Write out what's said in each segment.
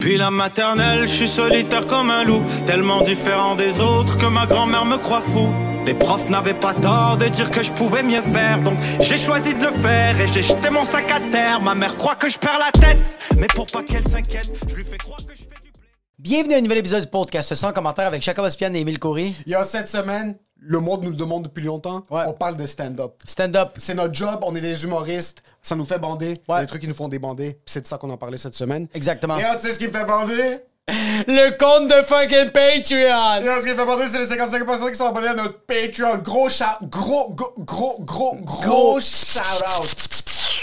Depuis la maternelle, je suis solitaire comme un loup, tellement différent des autres que ma grand-mère me croit fou. Les profs n'avaient pas tort de dire que je pouvais mieux faire, donc j'ai choisi de le faire et j'ai jeté mon sac à terre. Ma mère croit que je perds la tête, mais pour pas qu'elle s'inquiète, je lui fais croire que je fais du blé. Bienvenue à un nouvel épisode du podcast sans commentaire avec Jacob Ospian et Émile Coury. Il y a cette semaine, le monde nous le demande depuis longtemps, Ouais. on parle de stand-up. Stand-up. C'est notre job, on est des humoristes, ça nous fait bander, Ouais. des trucs qui nous font débander, puis c'est de ça qu'on en parlait cette semaine. Exactement. Et là, tu sais ce qui me fait bander? Le compte de fucking Patreon. Et là, ce qui me fait bander, c'est les 55 personnes qui sont abonnés à notre Patreon. Gros shout-out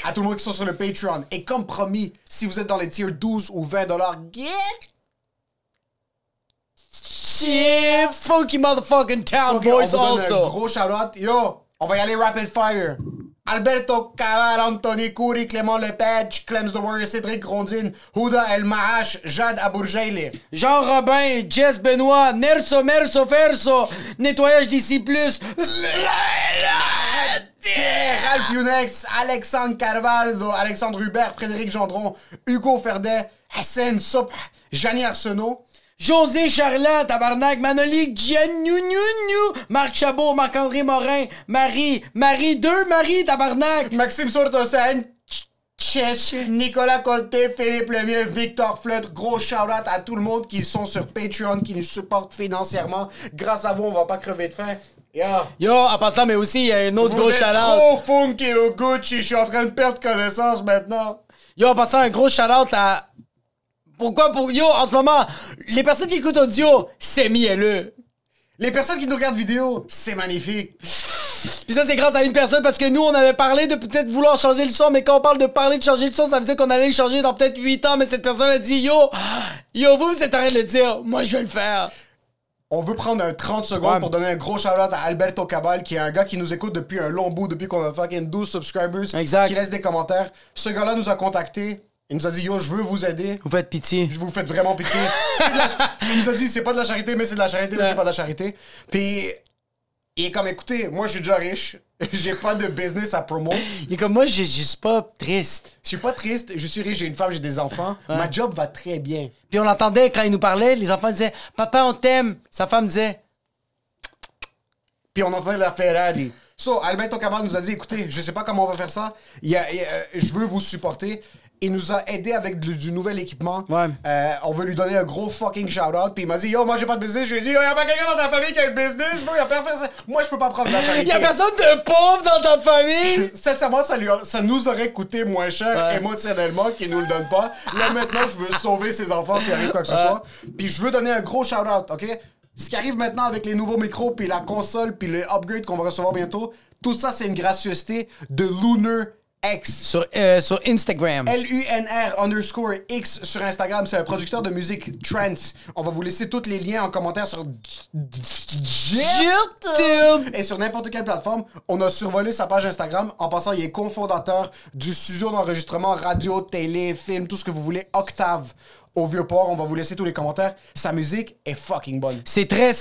à tout le monde qui sont sur le Patreon. Et comme promis, si vous êtes dans les tiers 12 ou 20$, get Shit, funky motherfucking town Ok, boys on vous donne un also. gros shout-out. Yo, on va y aller rapid fire. Alberto Cabal, Anthony Coury, Clément Lepage, Clems the Warrior, Cédric Grondine, Houda El Maash, Jade Abourjaili. Jean Robin, Jess Benoît, Nerso Merso Ferso, Nettoyage d'ici plus. Ralph Younex, Alexandre Carvalho, Alexandre Hubert, Frédéric Gendron, Hugo Ferdet, Hassan Soup, Janie Arsenault. José Charland, tabarnak, Manoli, Giannounou, Marc Chabot, Marc-André Morin, Marie, 2 Marie, tabarnak. Maxime Sourtosen, Chess, Nicolas Côté, Philippe Lemieux, Victor Fleutre. Gros shout-out à tout le monde qui sont sur Patreon, qui nous supportent financièrement. Grâce à vous, on va pas crever de faim. Yo, en passant, mais aussi, il y a un autre Vous gros êtes shout-out. trop funky au Gucci, je suis en train de perdre connaissance maintenant. Yo, en passant, un gros shout-out à... Pourquoi pour... Yo, en ce moment, les personnes qui écoutent audio, c'est mielleux. Les personnes qui nous regardent vidéo, c'est magnifique. Puis ça, c'est grâce à une personne parce que nous, on avait parlé de peut-être vouloir changer le son, mais quand on parle de parler de changer le son, ça veut dire qu'on allait le changer dans peut-être 8 ans, mais cette personne a dit, yo, vous êtes en train de le dire, moi, je vais le faire. On veut prendre un 30 secondes Ouais. pour donner un gros shout-out à Alberto Cabal, qui est un gars qui nous écoute depuis un long bout, depuis qu'on a fucking 12 subscribers. Exact. Qui laisse des commentaires. Ce gars-là nous a contactés. Il nous a dit, yo, je veux vous aider. Vous faites pitié. Je vous faites vraiment pitié. Il nous a dit, c'est pas de la charité, mais c'est de la charité, mais c'est pas de la charité. Puis, il est comme, écoutez, moi, je suis déjà riche. J'ai pas de business à promo. Il est comme moi, je suis pas triste. Je suis pas triste. Je suis riche, j'ai une femme, j'ai des enfants. Ma job va très bien. Puis on l'entendait quand il nous parlait, les enfants disaient, papa, on t'aime. Sa femme disait, Puis on entendait la Ferrari. So, Alberto Cabal nous a dit, écoutez, je sais pas comment on va faire ça. Je veux vous supporter. Il nous a aidé avec du nouvel équipement. Ouais. On veut lui donner un gros fucking shout-out. Puis il m'a dit, yo, moi j'ai pas de business. Je lui ai dit, yo, y'a pas quelqu'un dans ta famille qui a un business. Bro, y'a personne. Moi, je peux pas prendre de la charité. y a personne de pauvre dans ta famille. Sincèrement, ça nous aurait coûté moins cher émotionnellement qu'il nous le donne pas. Là, maintenant, je veux sauver ses enfants s'il arrive quoi que ce soit. Puis je veux donner un gros shout-out, OK? Ce qui arrive maintenant avec les nouveaux micros, puis la console, puis le upgrade qu'on va recevoir bientôt, tout ça, c'est une gracieuseté de Lunar X. Sur Instagram. LUNR_X sur Instagram, c'est un producteur de musique trance. On va vous laisser tous les liens en commentaire sur YouTube. et sur n'importe quelle plateforme. On a survolé sa page Instagram. En passant, il est cofondateur du studio d'enregistrement radio, télé, film, tout ce que vous voulez, Octave. Au Vieux-Port, on va vous laisser tous les commentaires. Sa musique est fucking bonne. C'est très,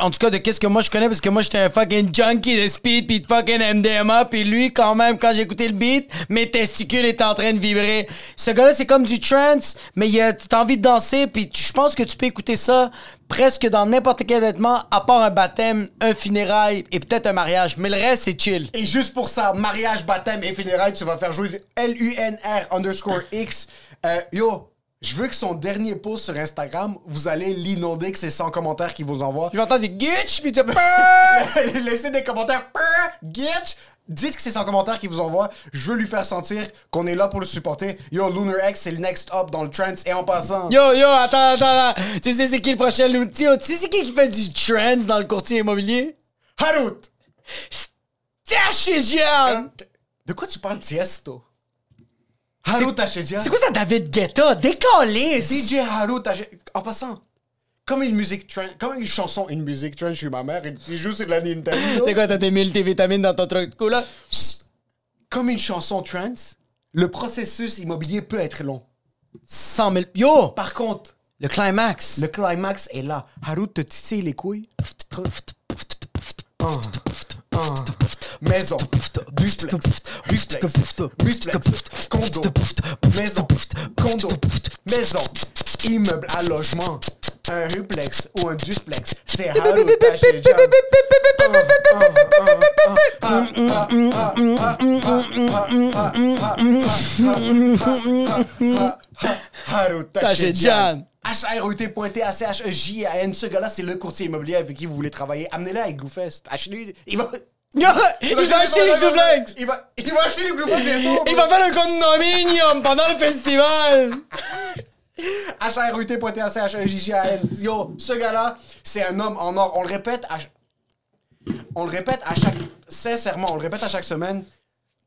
en tout cas, de qu'est-ce que moi je connais, parce que moi j'étais un fucking junkie de speed pis de fucking MDMA, pis lui, quand même, quand j'écoutais le beat, mes testicules étaient en train de vibrer. Ce gars-là, c'est comme du trance, mais t'as envie de danser, pis je pense que tu peux écouter ça presque dans n'importe quel vêtement, à part un baptême, un funérail et peut-être un mariage. Mais le reste, c'est chill. Et juste pour ça, mariage, baptême et funérailles, tu vas faire jouer du LUNR_X. Yo, je veux que son dernier post sur Instagram, vous allez l'inonder que c'est 100 commentaires qu'il vous envoie. Je vais entendre des gitch pis tu Laissez des commentaires. Gitch. Dites que c'est 100 commentaires qu'il vous envoie. Je veux lui faire sentir qu'on est là pour le supporter. Yo, Lunar X, c'est le next up dans le trance. Et en passant... Yo, attends. Tu sais c'est qui le prochain outil? Tu sais c'est qui fait du trance dans le courtier immobilier? Harut! Tashijan! De quoi tu parles, Tiesto? Harut Tashijan? C'est quoi ça, David Guetta? Décalisse! DJ Harut Tashijan. En passant, comme une musique trance, comme une chanson, une musique trance chez ma mère, il joue sur de la Nintendo. C'est quoi, t'as tes multivitamines dans ton truc de cou, là? Comme une chanson trance, le processus immobilier peut être long. 100 000... Yo! Par contre, Le climax. le climax est là. Harut te titille les couilles. Maison, duplex, condo, maison, condo, maison, immeuble à logement, un duplex ou un duplex, c'est Harout Tachedjan. Harout Tachedjan. HROT.TACHEJAN. Ce gars-là, c'est le courtier immobilier avec qui vous voulez travailler. Amenez-le avec Gloufest. Achetez-lui. Il va acheter les Glouflex! Il va acheter les Glouflex bientôt. Il va faire un condominium pendant le festival! HROT.TACHEJAN. Yo, ce gars-là, c'est un homme en or. On le répète à chaque... Sincèrement, on le répète à chaque semaine.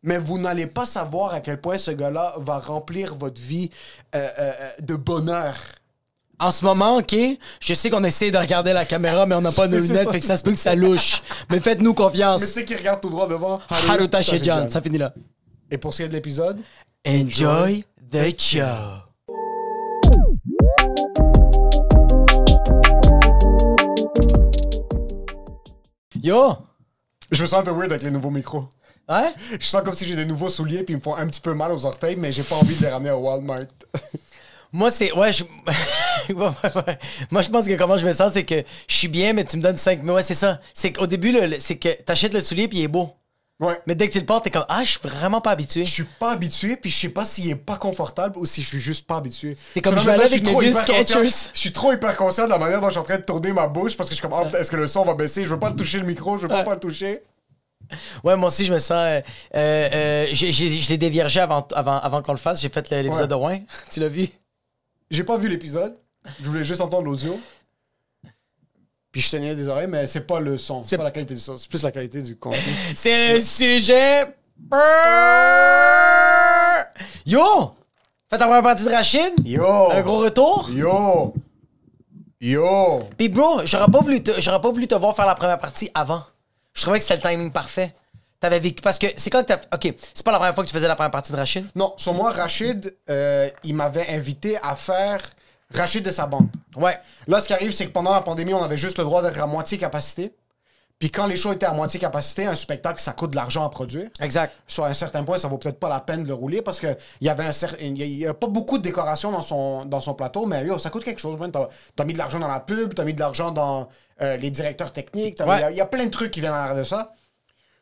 Mais vous n'allez pas savoir à quel point ce gars-là va remplir votre vie de bonheur. En ce moment, OK, je sais qu'on essaie de regarder la caméra, mais on n'a pas de lunettes, fait que ça se peut que ça louche. Mais faites-nous confiance. Mais tu sais qui regarde tout droit devant? Harout Tachedjan, ça finit là. Et pour ce qui est de l'épisode? Enjoy the show. Yo! Je me sens un peu weird avec les nouveaux micros. Ouais? Je sens comme si j'ai des nouveaux souliers puis ils me font un petit peu mal aux orteils, mais j'ai pas envie de les ramener au Walmart. Moi, c'est... Ouais, Moi, je pense que comment je me sens, c'est que je suis bien, mais tu me donnes 5... Mais ouais, c'est ça. C'est qu'au début, c'est que t'achètes le soulier puis il est beau. Ouais. Mais dès que tu le portes, t'es comme, ah, je suis vraiment pas habitué. Je suis pas habitué, puis je sais pas s'il est pas confortable ou si je suis juste pas habitué. T'es comme, je vais aller avec mes vieux Skechers. Je suis trop hyper conscient de la manière dont je suis en train de tourner ma bouche parce que je suis comme, oh, est-ce que le son va baisser? Je veux pas le toucher le micro, je veux pas le toucher. Ouais, moi aussi, je me sens... je l'ai déviergé avant qu'on le fasse. J'ai fait l'épisode de Rouen. Tu l'as vu? J'ai pas vu l'épisode. Je voulais juste entendre l'audio. Puis je saignais des oreilles, mais c'est pas le son. C'est pas la qualité du son. C'est plus la qualité du contenu. C'est le sujet... Yo! Fais ta première partie de Rachid? Yo! Un gros retour? Yo! Pis bro, j'aurais pas voulu te voir faire la première partie avant. Je trouvais que c'était le timing parfait. T'avais vécu... Parce que c'est quand que t'as... OK, c'est pas la première fois que tu faisais la première partie de Rachid? Non, sur moi, Rachid, il m'avait invité à faire Rachid et sa bande. Ouais. Là, ce qui arrive, c'est que pendant la pandémie, on avait juste le droit d'être à moitié capacité. Puis quand les shows étaient à moitié capacité, un spectacle, ça coûte de l'argent à produire. Exact. Sur un certain point, ça vaut peut-être pas la peine de le rouler parce qu'il y avait il y a pas beaucoup de décoration dans son plateau, mais yo, ça coûte quelque chose. T'as mis de l'argent dans la pub, t'as mis de l'argent dans les directeurs techniques. Il y a plein de trucs qui viennent en arrière de ça.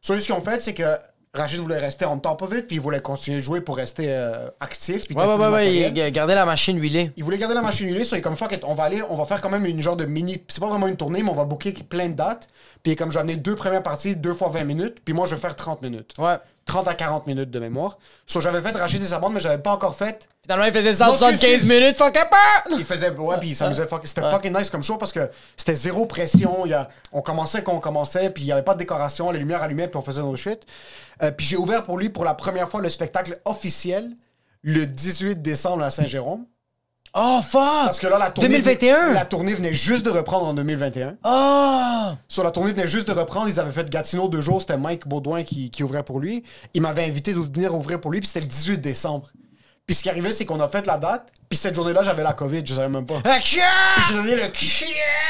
Ce qu'ils ont fait, c'est que Rachid voulait rester en top of it, puis il voulait continuer de jouer pour rester actif. Puis ouais, garder la machine huilée. Il voulait garder la machine huilée, so il est comme fuck it, on va faire quand même une genre de mini. C'est pas vraiment une tournée, mais on va booker plein de dates. Puis comme j'ai amené 2 premières parties, 2 fois 20 minutes, puis moi je vais faire 30 minutes. Ouais. 30 à 40 minutes de mémoire. So j'avais fait Rachid et sa bande, mais j'avais pas encore fait. Finalement, il faisait 175 minutes, fuck up! Il faisait, ouais, puis ça s'amusait, c'était fucking nice comme show parce que c'était zéro pression. On commençait quand on commençait, puis il y avait pas de décoration, les lumières allumaient, puis on faisait nos shit. Puis j'ai ouvert pour lui pour la première fois le spectacle officiel le 18 décembre à Saint-Jérôme. Oh, fuck! Parce que là, la tournée... 2021? La tournée venait juste de reprendre en 2021. Oh! Sur la tournée venait juste de reprendre. Ils avaient fait Gatineau 2 jours. C'était Mike Baudouin qui ouvrait pour lui. Il m'avait invité de venir ouvrir pour lui. Puis c'était le 18 décembre. Puis ce qui arrivait, c'est qu'on a fait la date. Puis cette journée-là, j'avais la COVID. Je savais même pas. Puis j'ai donné le...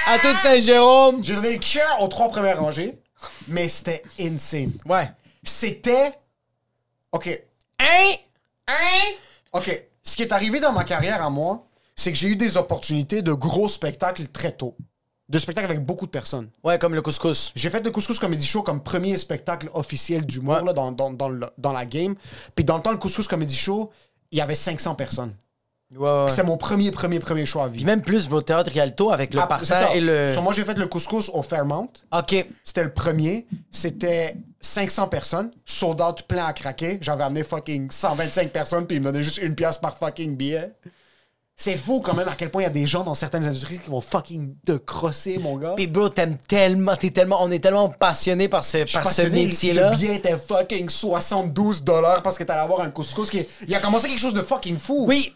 À toute Saint-Jérôme! J'ai donné le aux 3 premières rangées. Mais c'était insane. Ouais. C'était... OK. OK. Ce qui est arrivé dans ma carrière à moi, c'est que j'ai eu des opportunités de gros spectacles très tôt. De spectacles avec beaucoup de personnes. Ouais, comme le couscous. J'ai fait le Couscous Comedy Show comme premier spectacle officiel d'humour là, dans la game. Puis dans le temps, le Couscous Comedy Show, il y avait 500 personnes. Ouais. C'était mon premier show à vie. Puis même plus, au Théâtre Rialto, avec le parterre et le... Moi, j'ai fait le Couscous au Fairmount. OK. C'était le premier. C'était 500 personnes. Sold out, plein à craquer. J'avais amené fucking 125 personnes, puis ils me donnaient juste 1 pièce par fucking billet. C'est fou quand même à quel point il y a des gens dans certaines industries qui vont fucking te crosser, mon gars. Puis bro, on est tellement passionné par ce métier-là. Le billet était fucking 72$ parce que t'allais avoir un couscous il a commencé quelque chose de fucking fou. Oui.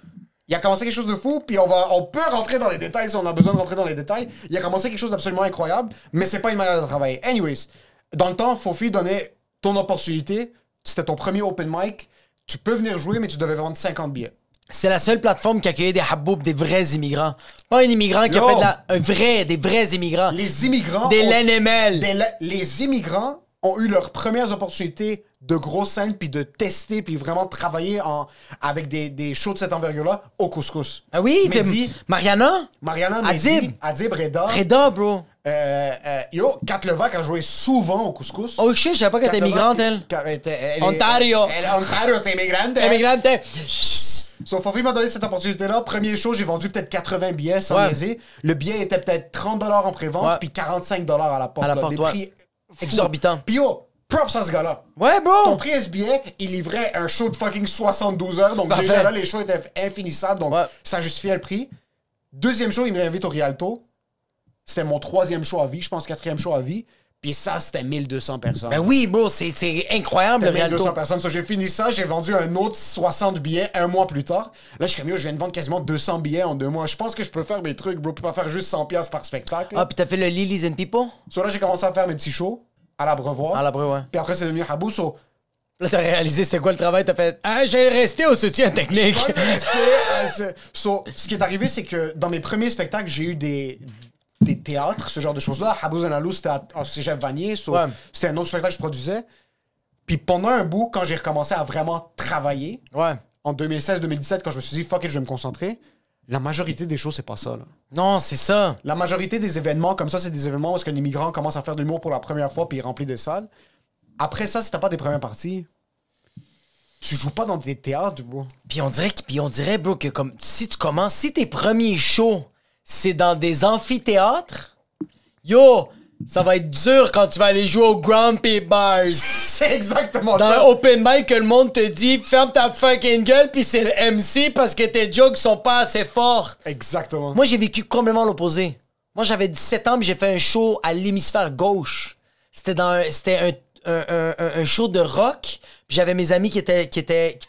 Il a commencé quelque chose de fou, puis on peut rentrer dans les détails si on a besoin de rentrer dans les détails. Il a commencé quelque chose d'absolument incroyable, mais c'est pas une manière de travailler. Anyways, dans le temps, Fofi donnait ton opportunité. C'était ton premier open mic. Tu peux venir jouer, mais tu devais vendre 50 billets. C'est la seule plateforme qui accueillait des habboubs, des vrais immigrants. Pas un immigrant qui a fait des vrais immigrants. Les immigrants... Des LNML. Les immigrants ont eu leurs premières opportunités de grosses scènes, puis de tester, puis vraiment travailler avec des shows de cette envergure-là au couscous. Ah oui, Mariana, Adib, Reda. Reda, bro. Yo, Kat Levac a joué souvent au couscous. Oh shit, je savais pas qu'elle était migrante, elle. Ontario. Ontario, c'est immigrante. Immigrante. Sauf Fofi m'a donné cette opportunité-là. Premier show, j'ai vendu peut-être 80 billets sans niaiser. Le billet était peut-être 30$ en pré-vente, puis 45$ à la porte. Des prix exorbitants. Puis yo, props à ce gars-là. Ouais, bro. Ton prix à ce billet, il livrait un show de fucking 72 heures. Donc déjà là, les shows étaient infinissables. Donc ça justifiait le prix. Deuxième show, il me réinvite au Rialto. C'était mon 3e show à vie, je pense 4e show à vie. Puis ça, c'était 1200 personnes. Ben oui, bro, c'est incroyable le Rialto. 1200 personnes. So, j'ai fini ça, j'ai vendu un autre 60 billets un mois plus tard. Là, je suis comme, yo, je viens de vendre quasiment 200 billets en 2 mois. Je pense que je peux faire mes trucs, bro. Je peux pas faire juste 100$ par spectacle. Ah, puis t'as fait le Lilies and People? So là, j'ai commencé à faire mes petits shows à l'Abreuvoir. À l'Abreuvoir, ouais. Puis après, c'est devenu Habou. So, là, t'as réalisé c'était quoi le travail? T'as fait, ah, j'ai resté au soutien technique. Ce qui est arrivé, c'est que dans mes premiers spectacles, j'ai eu des théâtres, ce genre de choses-là. Habou Zanalou, c'était à Cégep Vanier. C'était un autre spectacle que je produisais. Puis pendant un bout, quand j'ai recommencé à vraiment travailler, en 2016-2017, quand je me suis dit, fuck it, je vais me concentrer, la majorité des choses, c'est pas ça. Là. Non, c'est ça. La majorité des événements comme ça, c'est des événements où est-ce qu'un immigrant commence à faire de l'humour pour la première fois puis il remplit des salles. Après ça, si t'as pas des premières parties, tu joues pas dans des théâtres, bro. Puis on dirait, bro, que comme si tu commences, si tes premiers shows, c'est dans des amphithéâtres, yo, ça va être dur quand tu vas aller jouer au Grumpy Bars. C'est exactement dans ça. Dans un open mic que le monde te dit, ferme ta fucking gueule, puis c'est le MC parce que tes jokes sont pas assez fortes. Exactement. Moi, j'ai vécu complètement l'opposé. Moi, j'avais 17 ans, puis j'ai fait un show à l'hémisphère gauche. C'était un show de rock. Puis j'avais mes amis qui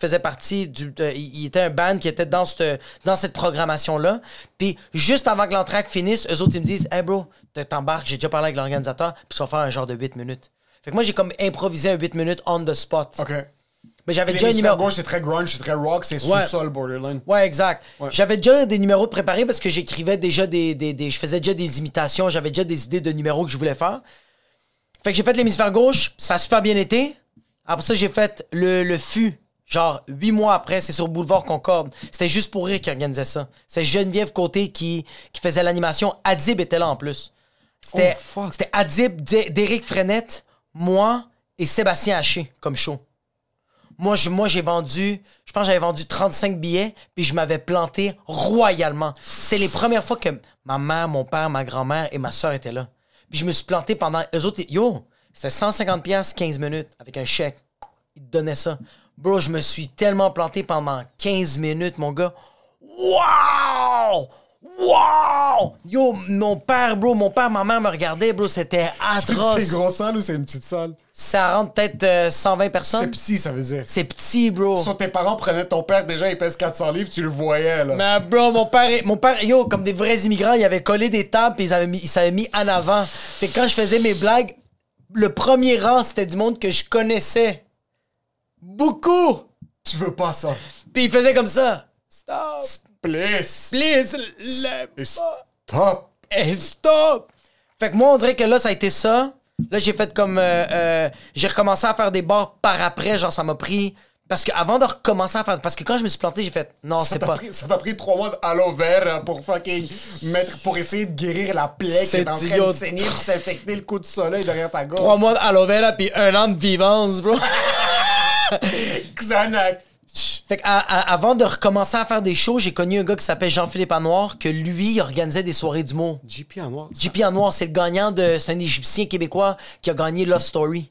faisaient partie il était un band qui était dans cette programmation-là. Puis juste avant que l'entraque finisse, eux autres, ils me disent, hey bro, t'embarques, j'ai déjà parlé avec l'organisateur, puis tu vas faire un genre de 8 minutes. Fait que moi, j'ai comme improvisé un 8 minutes on the spot. OK. Mais j'avais déjà un numéro. Gauche, c'est très grunge, c'est très rock, c'est sous-sol borderline. Ouais, exact. Ouais. J'avais déjà des numéros de préparés parce que j'écrivais déjà je faisais déjà des imitations, j'avais déjà des idées de numéros que je voulais faire. Fait que j'ai fait l'hémisphère gauche, ça a super bien été. Après ça, j'ai fait le FU. Genre, 8 mois après, c'est sur Boulevard Concorde. C'était Juste pour rire qui organisait ça. C'est Geneviève Côté qui faisait l'animation. Adib était là en plus. C'était Adib, Derek Frenette, moi et Sébastien Haché comme show. Moi, j'ai vendu, je pense que j'avais vendu 35 billets, puis je m'avais planté royalement. C'est les premières fois que ma mère, mon père, ma grand-mère et ma soeur étaient là. Puis je me suis planté pendant... Eux autres, yo, c'était 150$, 15 minutes, avec un chèque. Ils te donnaient ça. Bro, je me suis tellement planté pendant 15 minutes, mon gars. Wow! Wow! Yo, mon père, ma mère me regardait, bro, c'était atroce. C'est une grosse salle ou c'est une petite salle? Ça rentre peut-être 120 personnes. C'est petit, ça veut dire. C'est petit, bro. Sur tes parents prenaient ton père, déjà, il pèse 400 livres, tu le voyais, là. Mais bro, mon père, yo, comme des vrais immigrants, il avait collé des tables et il s'avait mis en avant. Fait que quand je faisais mes blagues, le premier rang, c'était du monde que je connaissais. Beaucoup! Tu veux pas ça. Puis il faisait comme ça. Stop! Please! Stop! Et stop! Fait que moi, on dirait que là, ça a été ça. Là, j'ai fait comme... j'ai recommencé à faire des bars par après. Genre, ça m'a pris... Parce que avant de recommencer à faire... Parce que quand je me suis planté, j'ai fait... Non, c'est pas... Ça t'a pris 3 mois d'aloe vera pour fucking pour essayer de guérir la plaie qui est en train de saigner pis s'infecter le coup de soleil derrière ta gorge. 3 mois d'aloe vera pis 1 an de vivance, bro. Xanax. Fait qu'avant de recommencer à faire des shows, j'ai connu un gars qui s'appelle Jean-Philippe Anoir, que lui, il organisait des soirées d'humour. JP Anoir? JP Anoir, c'est le gagnant c'est un Égyptien québécois qui a gagné Love Story.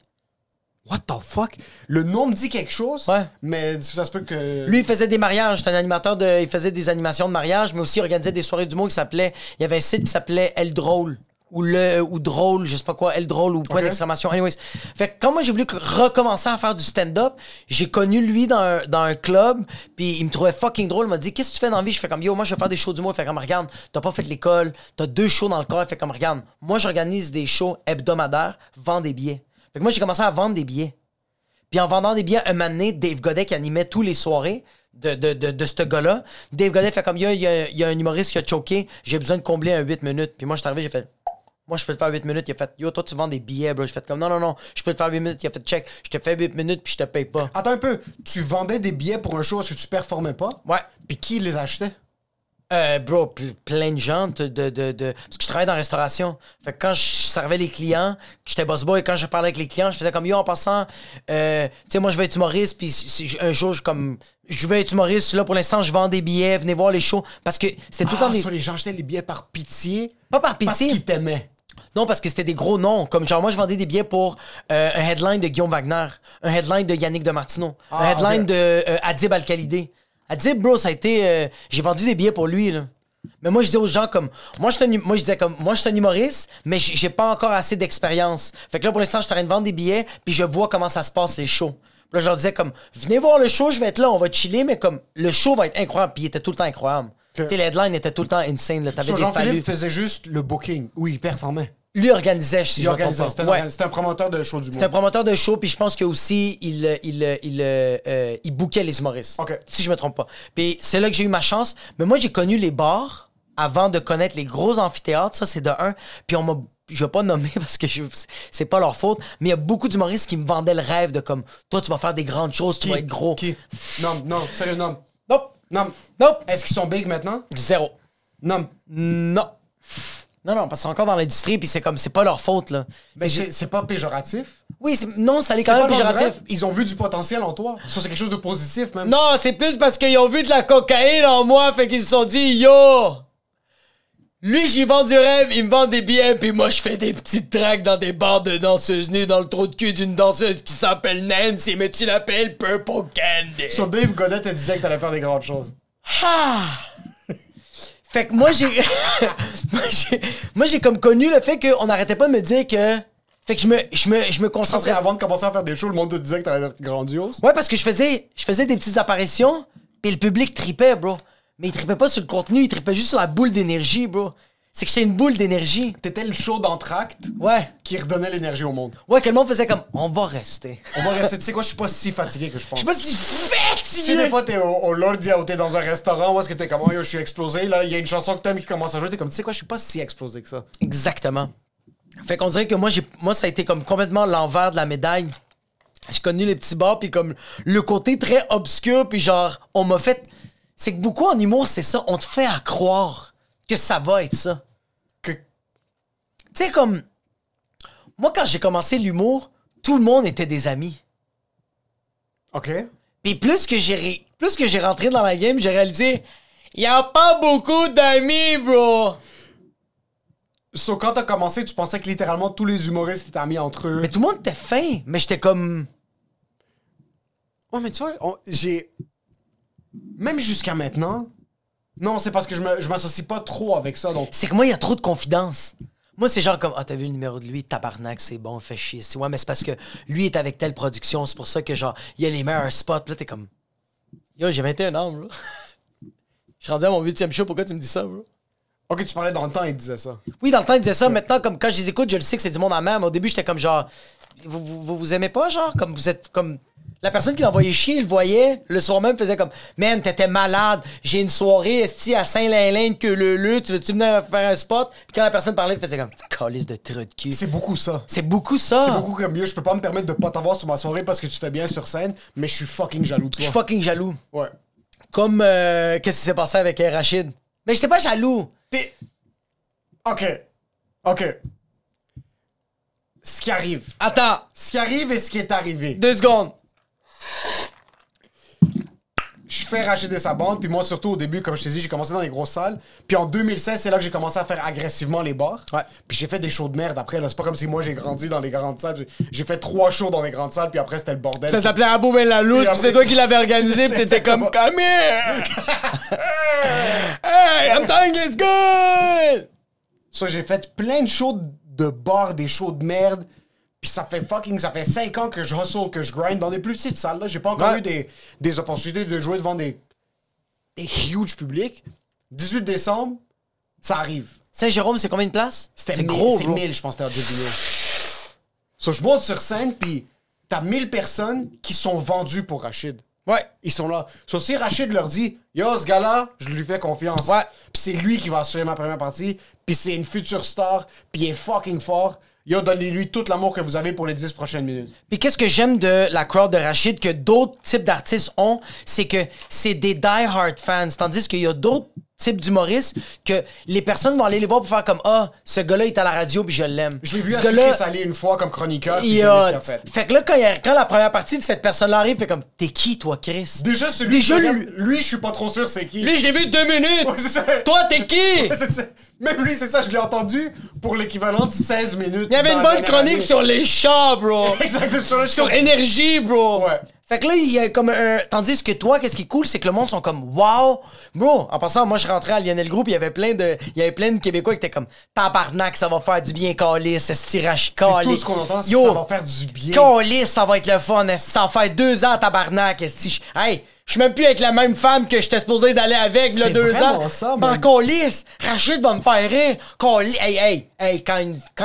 What the fuck? Le nom me dit quelque chose, mais ça se peut que... Lui, il faisait des mariages. C'était un animateur il faisait des animations de mariage, mais aussi il organisait des soirées d'humour qui s'appelait... Il y avait un site qui s'appelait Elle Drôle. Ou drôle, je sais pas quoi, Elle Drôle ou point d'exclamation. Anyways. Fait que quand moi j'ai voulu recommencer à faire du stand-up, j'ai connu lui dans un club, puis il me trouvait fucking drôle. Il m'a dit, qu'est-ce que tu fais dans la vie? Je fais comme, yo, moi je vais faire des shows d'humour. Il fait comme, regarde, t'as pas fait l'école, t'as 2 shows dans le corps. Il fait comme, regarde, moi j'organise des shows hebdomadaires, vends des billets. Fait que moi j'ai commencé à vendre des billets. Puis en vendant des billets, un moment donné, Dave Godet qui animait tous les soirées de ce gars-là, Dave Godet fait comme, il y a un humoriste qui a choqué, j'ai besoin de combler un 8 minutes. Puis moi je suis arrivé, j'ai fait... Moi, je peux te faire 8 minutes. Il a fait, yo, toi, tu vends des billets, bro. J'ai fait comme, non, je peux te faire 8 minutes. Il a fait, check, je te fais 8 minutes, puis je te paye pas. Attends un peu. Tu vendais des billets pour un show, est-ce que tu performais pas? Ouais. Puis qui les achetait? Bro, plein de gens parce que je travaillais dans la restauration. Fait que quand je servais les clients, que j'étais boss boy, et quand je parlais avec les clients, je faisais comme yo en passant, tu sais, moi je vais être humoriste, puis un jour, je vais être humoriste, là pour l'instant, je vends des billets, venez voir les shows. Parce que c'était tout le temps des. Les gens achetaient les billets par pitié. Pas par pitié. Parce qu'ils t'aimaient. Non, parce que c'était des gros noms. Comme genre, moi, je vendais des billets pour un headline de Guillaume Wagner, un headline de Yannick Demartino, un headline de Adib Al-Khalidé. Adib, bro, ça a été... j'ai vendu des billets pour lui, là. Mais moi, je disais aux gens comme... Moi, je suis un humoriste, mais j'ai pas encore assez d'expérience. Fait que là, pour l'instant, je suis en train de vendre des billets, puis je vois comment ça se passe, les shows. Puis là, je leur disais comme, venez voir le show, je vais être là, on va chiller, mais comme, le show va être incroyable, puis il était tout le temps incroyable. Tu sais, les headlines étaient tout le temps insane, là. T'avais des Jean-Philippe faisait juste le booking. Oui, il performait. Lui organisait, si je me trompe pas. C'était un promoteur de show du monde. C'était un promoteur de show, puis je pense que aussi il bookait les humoristes. OK. Si je me trompe pas. Puis c'est là que j'ai eu ma chance. Mais moi, j'ai connu les bars avant de connaître les gros amphithéâtres. Ça, c'est de un. Puis on m'a... Je vais pas nommer parce que c'est pas leur faute, mais il y a beaucoup d'humoristes qui me vendaient le rêve de comme, toi, tu vas faire des grandes choses, tu vas être gros. Qui? Non, sérieux, non. Nope. Nope. Est-ce qu'ils sont big maintenant? Zéro. Non. Non, parce qu'ils sont encore dans l'industrie, puis c'est comme, c'est pas leur faute, là. Mais c'est pas péjoratif? Oui, non, ça l'est quand même péjoratif. Ils ont vu du potentiel en toi. Ça, c'est quelque chose de positif, même. Non, c'est plus parce qu'ils ont vu de la cocaïne en moi, fait qu'ils se sont dit, yo! Lui, j'y vends du rêve, il me vend des billets, puis moi, je fais des petites tracks dans des bars de danseuses nues dans le trou de cul d'une danseuse qui s'appelle Nancy, mais tu l'appelles Purple Candy. Sur Dave Godet te disait que t'allais faire des grandes choses. Ah! Fait que moi, j'ai comme connu le fait qu'on n'arrêtait pas de me dire que... Fait que je me concentrais... Avant de commencer à faire des shows, le monde te disait que t'allais être grandiose? Ouais, parce que je faisais des petites apparitions, puis le public tripait, bro. Mais il tripait pas sur le contenu, il tripait juste sur la boule d'énergie, bro. C'est que j'étais une boule d'énergie. T'étais le show d'entracte qui redonnait l'énergie au monde. Ouais, que le monde faisait comme, on va rester. On va rester. Tu sais quoi, je suis pas si fatigué que je pense. Je suis pas si fatigué! Tu sais, des fois, t'es au Lordia ou t'es dans un restaurant où est-ce que t'es comme, oh, yo, je suis explosé. Là, il y a une chanson que t'aimes qui commence à jouer. T'es comme, tu sais quoi, je suis pas si explosé que ça. Exactement. Fait qu'on dirait que moi, ça a été comme complètement l'envers de la médaille. J'ai connu les petits bars, puis comme le côté très obscur, puis genre, on m'a fait... C'est que beaucoup en humour, c'est ça. On te fait à croire que ça va être ça. Tu sais, comme... Moi, quand j'ai commencé l'humour, tout le monde était des amis. OK. Puis plus que j'ai rentré dans la game, j'ai réalisé... Y a pas beaucoup d'amis, bro! So, quand t'as commencé, tu pensais que littéralement tous les humoristes étaient amis entre eux. Mais tout le monde était fin. Mais j'étais comme... Ouais, mais tu vois, j'ai... Même jusqu'à maintenant... Non, c'est parce que je m'associe pas trop avec ça, donc... C'est que moi, il y a trop de confidence. Moi, c'est genre comme, ah, t'as vu le numéro de lui, tabarnak, c'est bon, fait chier. Ouais, mais c'est parce que lui est avec telle production, c'est pour ça que, genre, il y a les meilleurs spots. Puis là, t'es comme, yo, j'ai 21 ans, bro. Je suis rendu à mon 8e show, pourquoi tu me dis ça, bro? Ok, tu parlais dans le temps, il disait ça. Oui, dans le temps, il disait ça. Maintenant, comme quand je les écoute, je le sais que c'est du monde en même. Au début, j'étais comme, genre, vous aimez pas, genre, comme vous êtes comme... La personne qui l'envoyait chier, il le voyait. Le soir même, faisait comme, man, t'étais malade. J'ai une soirée, esti, à Saint-Lin-Lin, que le, tu veux-tu venir faire un spot? Puis quand la personne parlait, il faisait comme, calice de trou de cul. C'est beaucoup ça. C'est beaucoup ça. C'est beaucoup comme mieux. Je peux pas me permettre de pas t'avoir sur ma soirée parce que tu fais bien sur scène, mais je suis fucking jaloux de toi. Je suis fucking jaloux. Ouais. Comme, qu'est-ce qui s'est passé avec Rachid? Mais j'étais pas jaloux. Ok. Ce qui arrive. Attends. Ce qui arrive et ce qui est arrivé. 2 secondes. Je fais racheter sa bande, puis moi, surtout au début, comme je t'ai dit, j'ai commencé dans les grosses salles. Puis en 2016, c'est là que j'ai commencé à faire agressivement les bars. Ouais. Puis j'ai fait des shows de merde après. Là, c'est pas comme si moi j'ai grandi dans les grandes salles. J'ai fait 3 shows dans les grandes salles, puis après c'était le bordel. Ça s'appelait Abou Ben la loose, puis c'est toi qui l'avais organisé, puis t'étais comme, come here! Hey, I'm telling you it's good! Ça, j'ai fait plein de shows de bars, des shows de merde. Puis ça fait 5 ans que je hustle, que je grind dans des plus petites salles. Là. J'ai pas encore eu des opportunités de jouer devant des huge publics. 18 décembre, ça arrive. Saint-Jérôme, c'est combien de places? C'est gros, c'est 1000, je pense, c'était à 2 millions. So, je monte sur scène, puis t'as 1000 personnes qui sont vendues pour Rachid. Ouais. Ils sont là. So, si Rachid leur dit, yo, ce gars-là, je lui fais confiance. Ouais. Puis c'est lui qui va assurer ma première partie. Puis c'est une future star. Puis il est fucking fort. Yo, donnez-lui tout l'amour que vous avez pour les 10 prochaines minutes. Puis qu'est-ce que j'aime de la crowd de Rachid que d'autres types d'artistes ont, c'est que c'est des die-hard fans. Tandis qu'il y a d'autres types d'humoristes que les personnes vont aller les voir pour faire comme « Ah, ce gars-là est à la radio puis je l'aime. » Je l'ai vu Ce à gars-là, Sucré Salé une fois comme chroniqueur. Puis il j'ai vu ce qu'il a... a fait. Fait que là, quand la première partie de cette personne-là arrive, fait comme « T'es qui, toi, Chris? » Déjà, celui Déjà, qui lui- regarde, lui, je suis pas trop sûr c'est qui. Lui, je l'ai vu 2 minutes! Ouais, c'est ça. Toi, t'es qui? C'est ça. Même lui, c'est ça, je l'ai entendu pour l'équivalent de 16 minutes. Il y avait dans une la bonne dernière chronique année. sur les chats, bro! Exactement. Sur énergie, bro! Ouais. Fait que là, il y a comme un... Tandis que toi, qu'est-ce qui est cool, c'est que le monde sont comme « Wow! » Bro, en passant, moi, je rentrais à Lionel Group, il y avait plein de Québécois qui étaient comme « Tabarnak, ça va faire du bien, calice, esti C'est tout ce qu'on entend, c'est que Yo, ça va faire du bien. calice, ça va être le fun, esti, ça va faire 2 ans, tabarnak, esti. Hey, je suis même plus avec la même femme que j'étais supposé d'aller avec, là, C'est 2 vraiment ans. ça, Ben, man. calice, Rachid va me faire rire. Hey, quand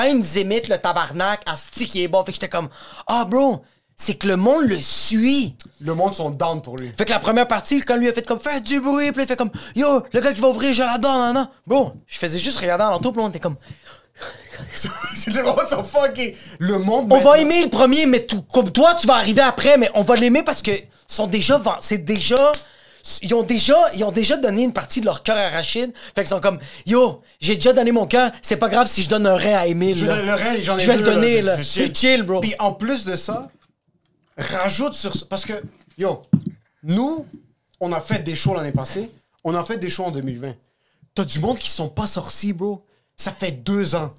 ils nous imitent le tabarnak, asti qui est bon, fait que j'étais comme « Ah, bro, c'est que le monde le suit. » Le monde sont down pour lui. Fait que la première partie, quand lui a fait comme « Fais du bruit », puis là, il fait comme « Yo, le gars qui va ouvrir, je l'adore, nan, nan. » Bro, je faisais juste regarder en l'entour, puis le monde était comme C'est le monde sont fucking. Le monde. On va aimer le premier, mais comme toi, tu vas arriver après, mais on va l'aimer parce que sont déjà c'est déjà. Ils ont déjà donné une partie de leur cœur à Rachid. Fait qu'ils sont comme yo, j'ai déjà donné mon cœur, c'est pas grave si je donne un rein à Émile. là. Le rein, j'en ai Je vais le deux, donner, là. c'est C'est chill, bro. Puis en plus de ça, rajoute sur. Parce que, yo, nous, on a fait des shows l'année passée, on a fait des shows en 2020. T'as du monde qui sont pas sortis, bro. Ça fait 2 ans.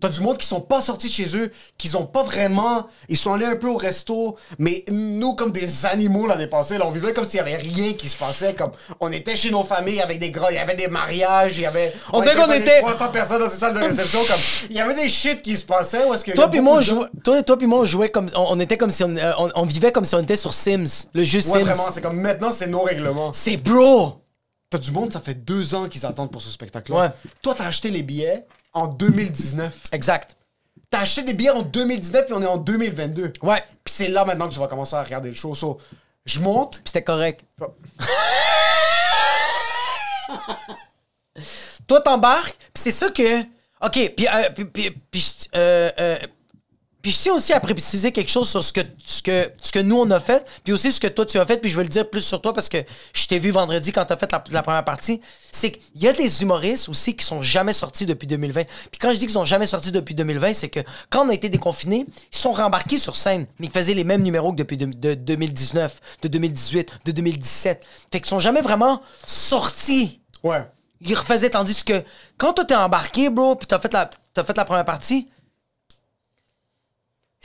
T'as du monde qui sont pas sortis de chez eux, qui ont pas vraiment. Ils sont allés un peu au resto, mais nous, comme des animaux l'année passée, là, on vivait comme s'il y avait rien qui se passait. Comme on était chez nos familles avec des gars, il y avait des mariages, il y avait. On dirait qu'on était- 300 personnes dans ces salles de réception, comme. Il y avait des shit qui se passaient. Où est-ce que Toi puis moi, toi puis moi, on jouait comme on était comme si on vivait comme si on était sur Sims, le jeu Ouais, Sims. vraiment, c'est comme maintenant, c'est nos règlements. C'est bro. T'as du monde, ça fait 2 ans qu'ils attendent pour ce spectacle-là. Ouais. Toi, t'as acheté les billets en 2019. Exact. T'as acheté des billets en 2019 et on est en 2022. Ouais. Puis c'est là maintenant que tu vas commencer à regarder le show. So, je monte. Puis c'était correct. Oh. Toi, t'embarques, puis c'est ça que... OK, puis je tiens aussi à préciser quelque chose sur ce que nous, on a fait, puis aussi ce que toi, tu as fait, puis je vais le dire plus sur toi parce que je t'ai vu vendredi quand t'as fait la première partie. C'est qu'il y a des humoristes aussi qui sont jamais sortis depuis 2020. Puis quand je dis qu'ils sont jamais sortis depuis 2020, c'est que quand on a été déconfinés, ils sont rembarqués sur scène, mais ils faisaient les mêmes numéros que depuis de 2019, de 2018, de 2017. Fait qu'ils sont jamais vraiment sortis. Ouais. Ils refaisaient, tandis que quand toi t'es embarqué, bro, pis t'as fait la première partie,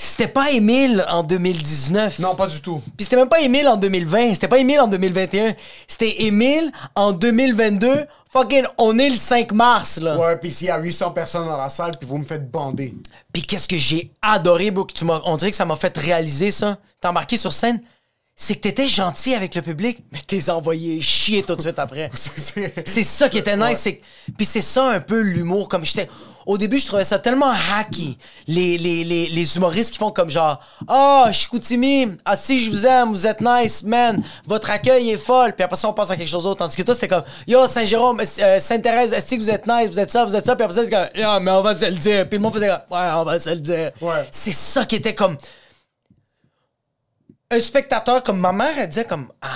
c'était pas Émile en 2019. Non, pas du tout. Puis c'était même pas Émile en 2020, c'était pas Émile en 2021. C'était Émile en 2022. Fucking, on est le 5 mars, là. Ouais, pis s'il y a 800 personnes dans la salle, puis vous me faites bander. Puis qu'est-ce que j'ai adoré, bro, on dirait que ça m'a fait réaliser ça. T'es embarqué sur scène, c'est que t'étais gentil avec le public, mais t'es envoyé chier tout de suite après. C'est ça qui était nice. Ouais. Puis c'est ça un peu l'humour. Comme j'étais. Au début, je trouvais ça tellement hacky. Les humoristes qui font comme genre ah, oh, Chicoutimi, ah si je vous aime, vous êtes nice, man. Votre accueil est folle. Puis après ça, on passe à quelque chose d'autre. Tandis que toi, c'était comme yo, Saint-Jérôme, Sainte-Thérèse, est-ce que vous êtes nice, vous êtes ça. Puis après ça, c'était comme yeah, mais on va se le dire. Puis le monde faisait comme ouais, on va se le dire. Ouais. C'est ça qui était comme. Un spectateur comme ma mère, elle disait comme ah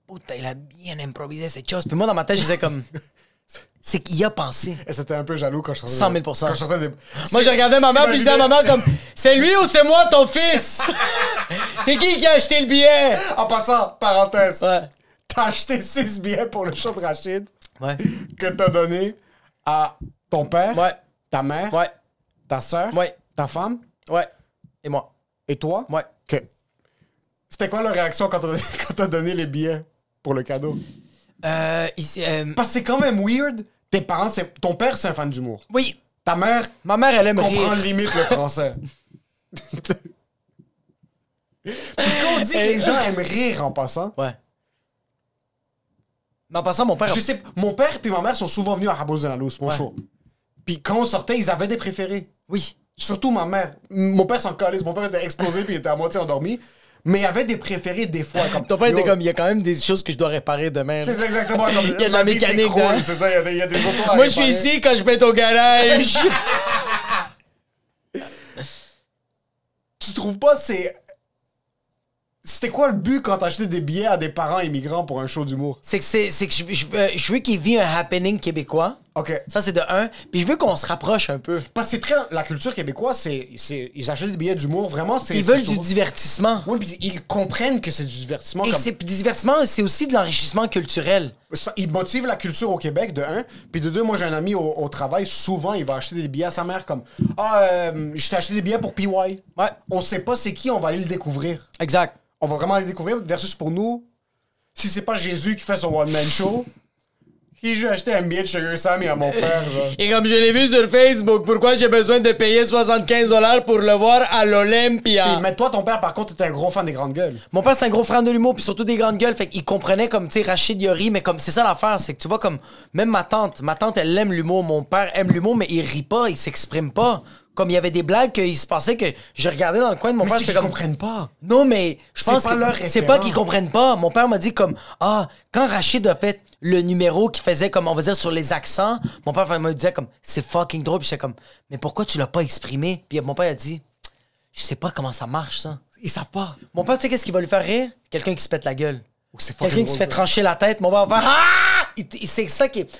putain, il a bien improvisé cette chose. Puis moi dans ma tête, je disais comme c'est qu'il a pensé. Et c'était un peu jaloux quand je sortais. 100 000 quand je sortais des... Moi, je regardais ma mère, puis je disais à ma mère comme c'est lui ou c'est moi ton fils? C'est qui a acheté le billet? En passant, parenthèse, Ouais. t'as acheté 6 billets pour le show de Rachid Ouais. que t'as donné à ton père, Ouais. ta mère, Ouais. ta soeur, Ouais. ta femme Ouais. Et moi. et toi. Ouais. OK. C'était quoi la réaction quand t'as donné les billets pour le cadeau? Parce que c'est quand même weird. Tes parents, ton père, c'est un fan d'humour. Oui. Ta mère Ma mère, elle aime comprend rire. limite le français. Puis quand on dit que les gens aiment rire en passant, Ouais. Mais en passant, mon père. je sais, mon père et ma mère sont souvent venus à Rabos de la Louse, mon Ouais. show. Puis quand on sortait, ils avaient des préférés. Oui. Surtout ma mère. Mon père s'en calisse. Mon père était explosé puis il était à moitié endormi. Mais il y avait des préférés des fois. Comme, Ton père était comme, il y a quand même des choses que je dois réparer demain. C'est exactement comme... Il y a de la mécanique, hein. C'est ça, il y a des autos à Moi, je suis réparer. ici quand je pète au garage. Tu trouves pas C'était quoi le but quand t'achetais des billets à des parents immigrants pour un show d'humour? c'est que je veux qu'il vit un happening québécois. OK. Ça, c'est de un. Puis je veux qu'on se rapproche un peu. Parce que c'est très... La culture québécoise, ils achètent des billets d'humour, vraiment, c'est... Ils veulent c'est du divertissement. Oui, puis ils comprennent que c'est du divertissement. Et Comme... c'est du divertissement, c'est aussi de l'enrichissement culturel. Ça, ils motivent la culture au Québec, de un. Puis de deux, moi, j'ai un ami au travail, souvent, il va acheter des billets à sa mère comme « Ah, je t'ai acheté des billets pour PY. » Ouais. On sait pas c'est qui, on va aller le découvrir. Exact. On va vraiment aller le découvrir, versus pour nous, si c'est pas Jésus qui fait son one-man show, je vais acheter un billet de Sugar Sammy à mon père, genre. Et comme je l'ai vu sur Facebook, pourquoi j'ai besoin de payer 75$ pour le voir à l'Olympia? Mais toi, ton père, par contre, était un gros fan des grandes gueules. Mon père, c'est un gros fan de l'humour, puis surtout des grandes gueules. Fait qu'il comprenait comme, tu sais, Rachid Yori, mais comme, c'est ça l'affaire, c'est que tu vois, comme, même ma tante, elle aime l'humour. Mon père aime l'humour, mais il rit pas, il s'exprime pas. Comme il y avait des blagues qu'il se passait que je regardais dans le coin de mon Mais père, c'est je fais qu'ils comme. comprennent pas. Non, mais je pense C'est pas leur que c'est pas référent. qu'ils comprennent pas. Mon père m'a dit comme quand Rachid a fait le numéro qui faisait comme on va dire sur les accents, mon père me disait comme c'est fucking drôle, puis j'étais comme mais pourquoi tu l'as pas exprimé? Puis mon père a dit je sais pas comment ça marche ça. Ils savent pas. Mon père, tu sais qu'est-ce qui va lui faire rire? Quelqu'un qui se pète la gueule. C'est fucking Quelqu'un qui se fait drôle, ça. trancher la tête, mon père va faire c'est ça qui est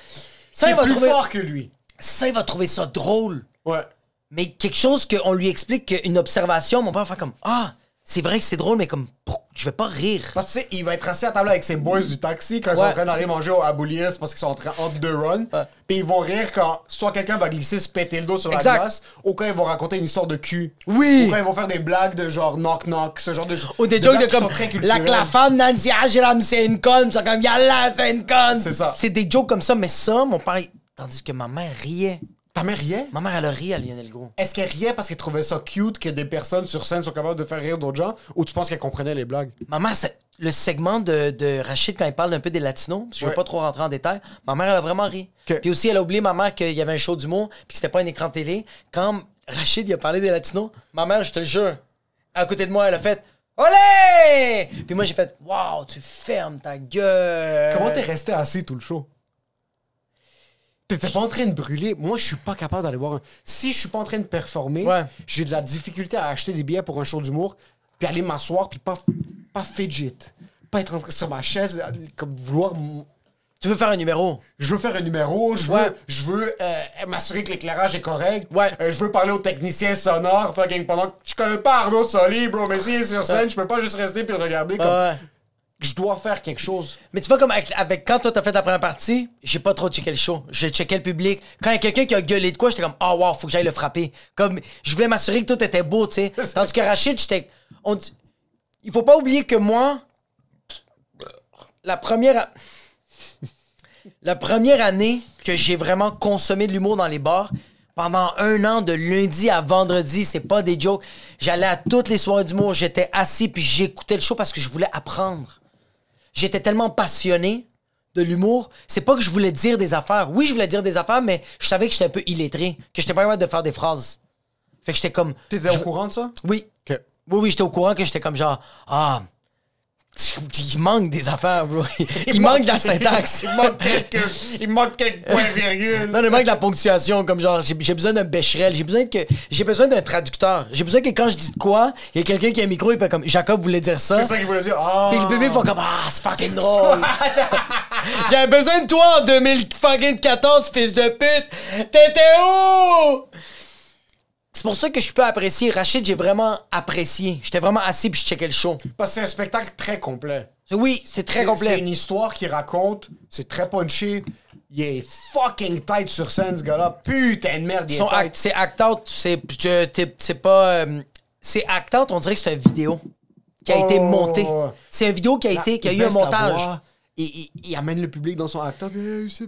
ça Il est plus fort que lui. ça il va trouver ça drôle. Ouais. Mais quelque chose qu'on lui explique, qu'une observation, mon père va faire comme c'est vrai que c'est drôle, mais comme je vais pas rire. Parce que tu sais, il va être assis à table avec ses boys du taxi quand ils sont en train d'aller manger à Boulias parce qu'ils sont entre deux runs. Ouais. Puis ils vont rire quand soit quelqu'un va glisser, se péter le dos sur Exact. la glace, ou quand ils vont raconter une histoire de cul. Oui. Ou quand ils vont faire des blagues de genre knock-knock, ce genre de Ou des jokes blagues de qui comme sont très culturelles. la femme Nancy Ajram, c'est une conne, c'est comme Yalla, c'est une conne. C'est ça. C'est des jokes comme ça, mais ça, mon père, tandis que ma mère riait. Ta mère riait? Ma mère, elle a ri à Lionel Gros. Est-ce qu'elle riait parce qu'elle trouvait ça cute que des personnes sur scène sont capables de faire rire d'autres gens, ou tu penses qu'elle comprenait les blagues? Ma mère, le segment de Rachid quand il parle d'un peu des latinos, parce que je veux Ouais. pas trop rentrer en détail, ma mère, elle a vraiment ri. Ok. Puis aussi, elle a oublié, ma mère, qu'il y avait un show d'humour, puis que c'était pas un écran télé. Quand Rachid, il a parlé des latinos, ma mère, je te le jure, à côté de moi, elle a fait Olé! Puis moi, j'ai fait Wow, tu fermes ta gueule. Comment t'es resté assis tout le show? T'étais pas en train de brûler. Moi, je suis pas capable d'aller voir un... Si je suis pas en train de performer, Ouais. j'ai de la difficulté à acheter des billets pour un show d'humour, puis aller m'asseoir, puis pas fidget. Pas être rentré sur ma chaise, comme vouloir... Tu veux faire un numéro? Je veux faire un numéro, Ouais. je veux m'assurer que l'éclairage est correct. Ouais. Je veux parler au technicien sonore, fucking pendant que je connais pas Arnaud Soli, bro, mais s'il est sur scène, je peux pas juste rester puis le regarder comme... Ouais. Je dois faire quelque chose. Mais tu vois, comme avec quand toi t'as fait ta première partie, j'ai pas trop checké le show. J'ai checké le public. Quand il y a quelqu'un qui a gueulé de quoi, j'étais comme, oh wow, faut que j'aille le frapper. Comme, je voulais m'assurer que tout était beau, tu sais. Tandis que Rachid, j'étais. Il faut pas oublier que moi, la première année que j'ai vraiment consommé de l'humour dans les bars, pendant 1 an, de lundi à vendredi, c'est pas des jokes. J'allais à toutes les soirées d'humour, j'étais assis puis j'écoutais le show parce que je voulais apprendre. J'étais tellement passionné de l'humour. C'est pas que je voulais dire des affaires. Oui, je voulais dire des affaires, mais je savais que j'étais un peu illettré, que j'étais pas capable de faire des phrases. Fait que j'étais comme... T'étais au courant de ça? Oui. Ok. Oui, j'étais au courant que j'étais comme genre... Il manque des affaires, bro. Il manque de la syntaxe. Il manque quelques points virgules. Non, il manque de la ponctuation, comme genre, j'ai besoin d'un bécherel, j'ai besoin d'un traducteur. J'ai besoin que quand je dis de quoi, il y a quelqu'un qui a un micro, il fait comme, Jacob voulait dire ça. C'est ça qu'il voulait dire. Ah. Puis le bébé font comme, c'est fucking drôle. J'avais besoin de toi en 2014, fils de pute. T'étais où? C'est pour ça que je peux apprécier. Rachid, j'ai vraiment apprécié. J'étais vraiment assis puis je checkais le show. Parce que c'est un spectacle très complet. Oui, c'est très C'est complet. une histoire qu'il raconte. C'est très punché. Il est fucking tight sur scène, ce gars-là. Putain de merde, il est tight. C'est act out. C'est pas. C'est act out, on dirait que c'est une vidéo qui a été montée. C'est une vidéo qui a eu un baisse la montage. voix, il amène le public dans son act out.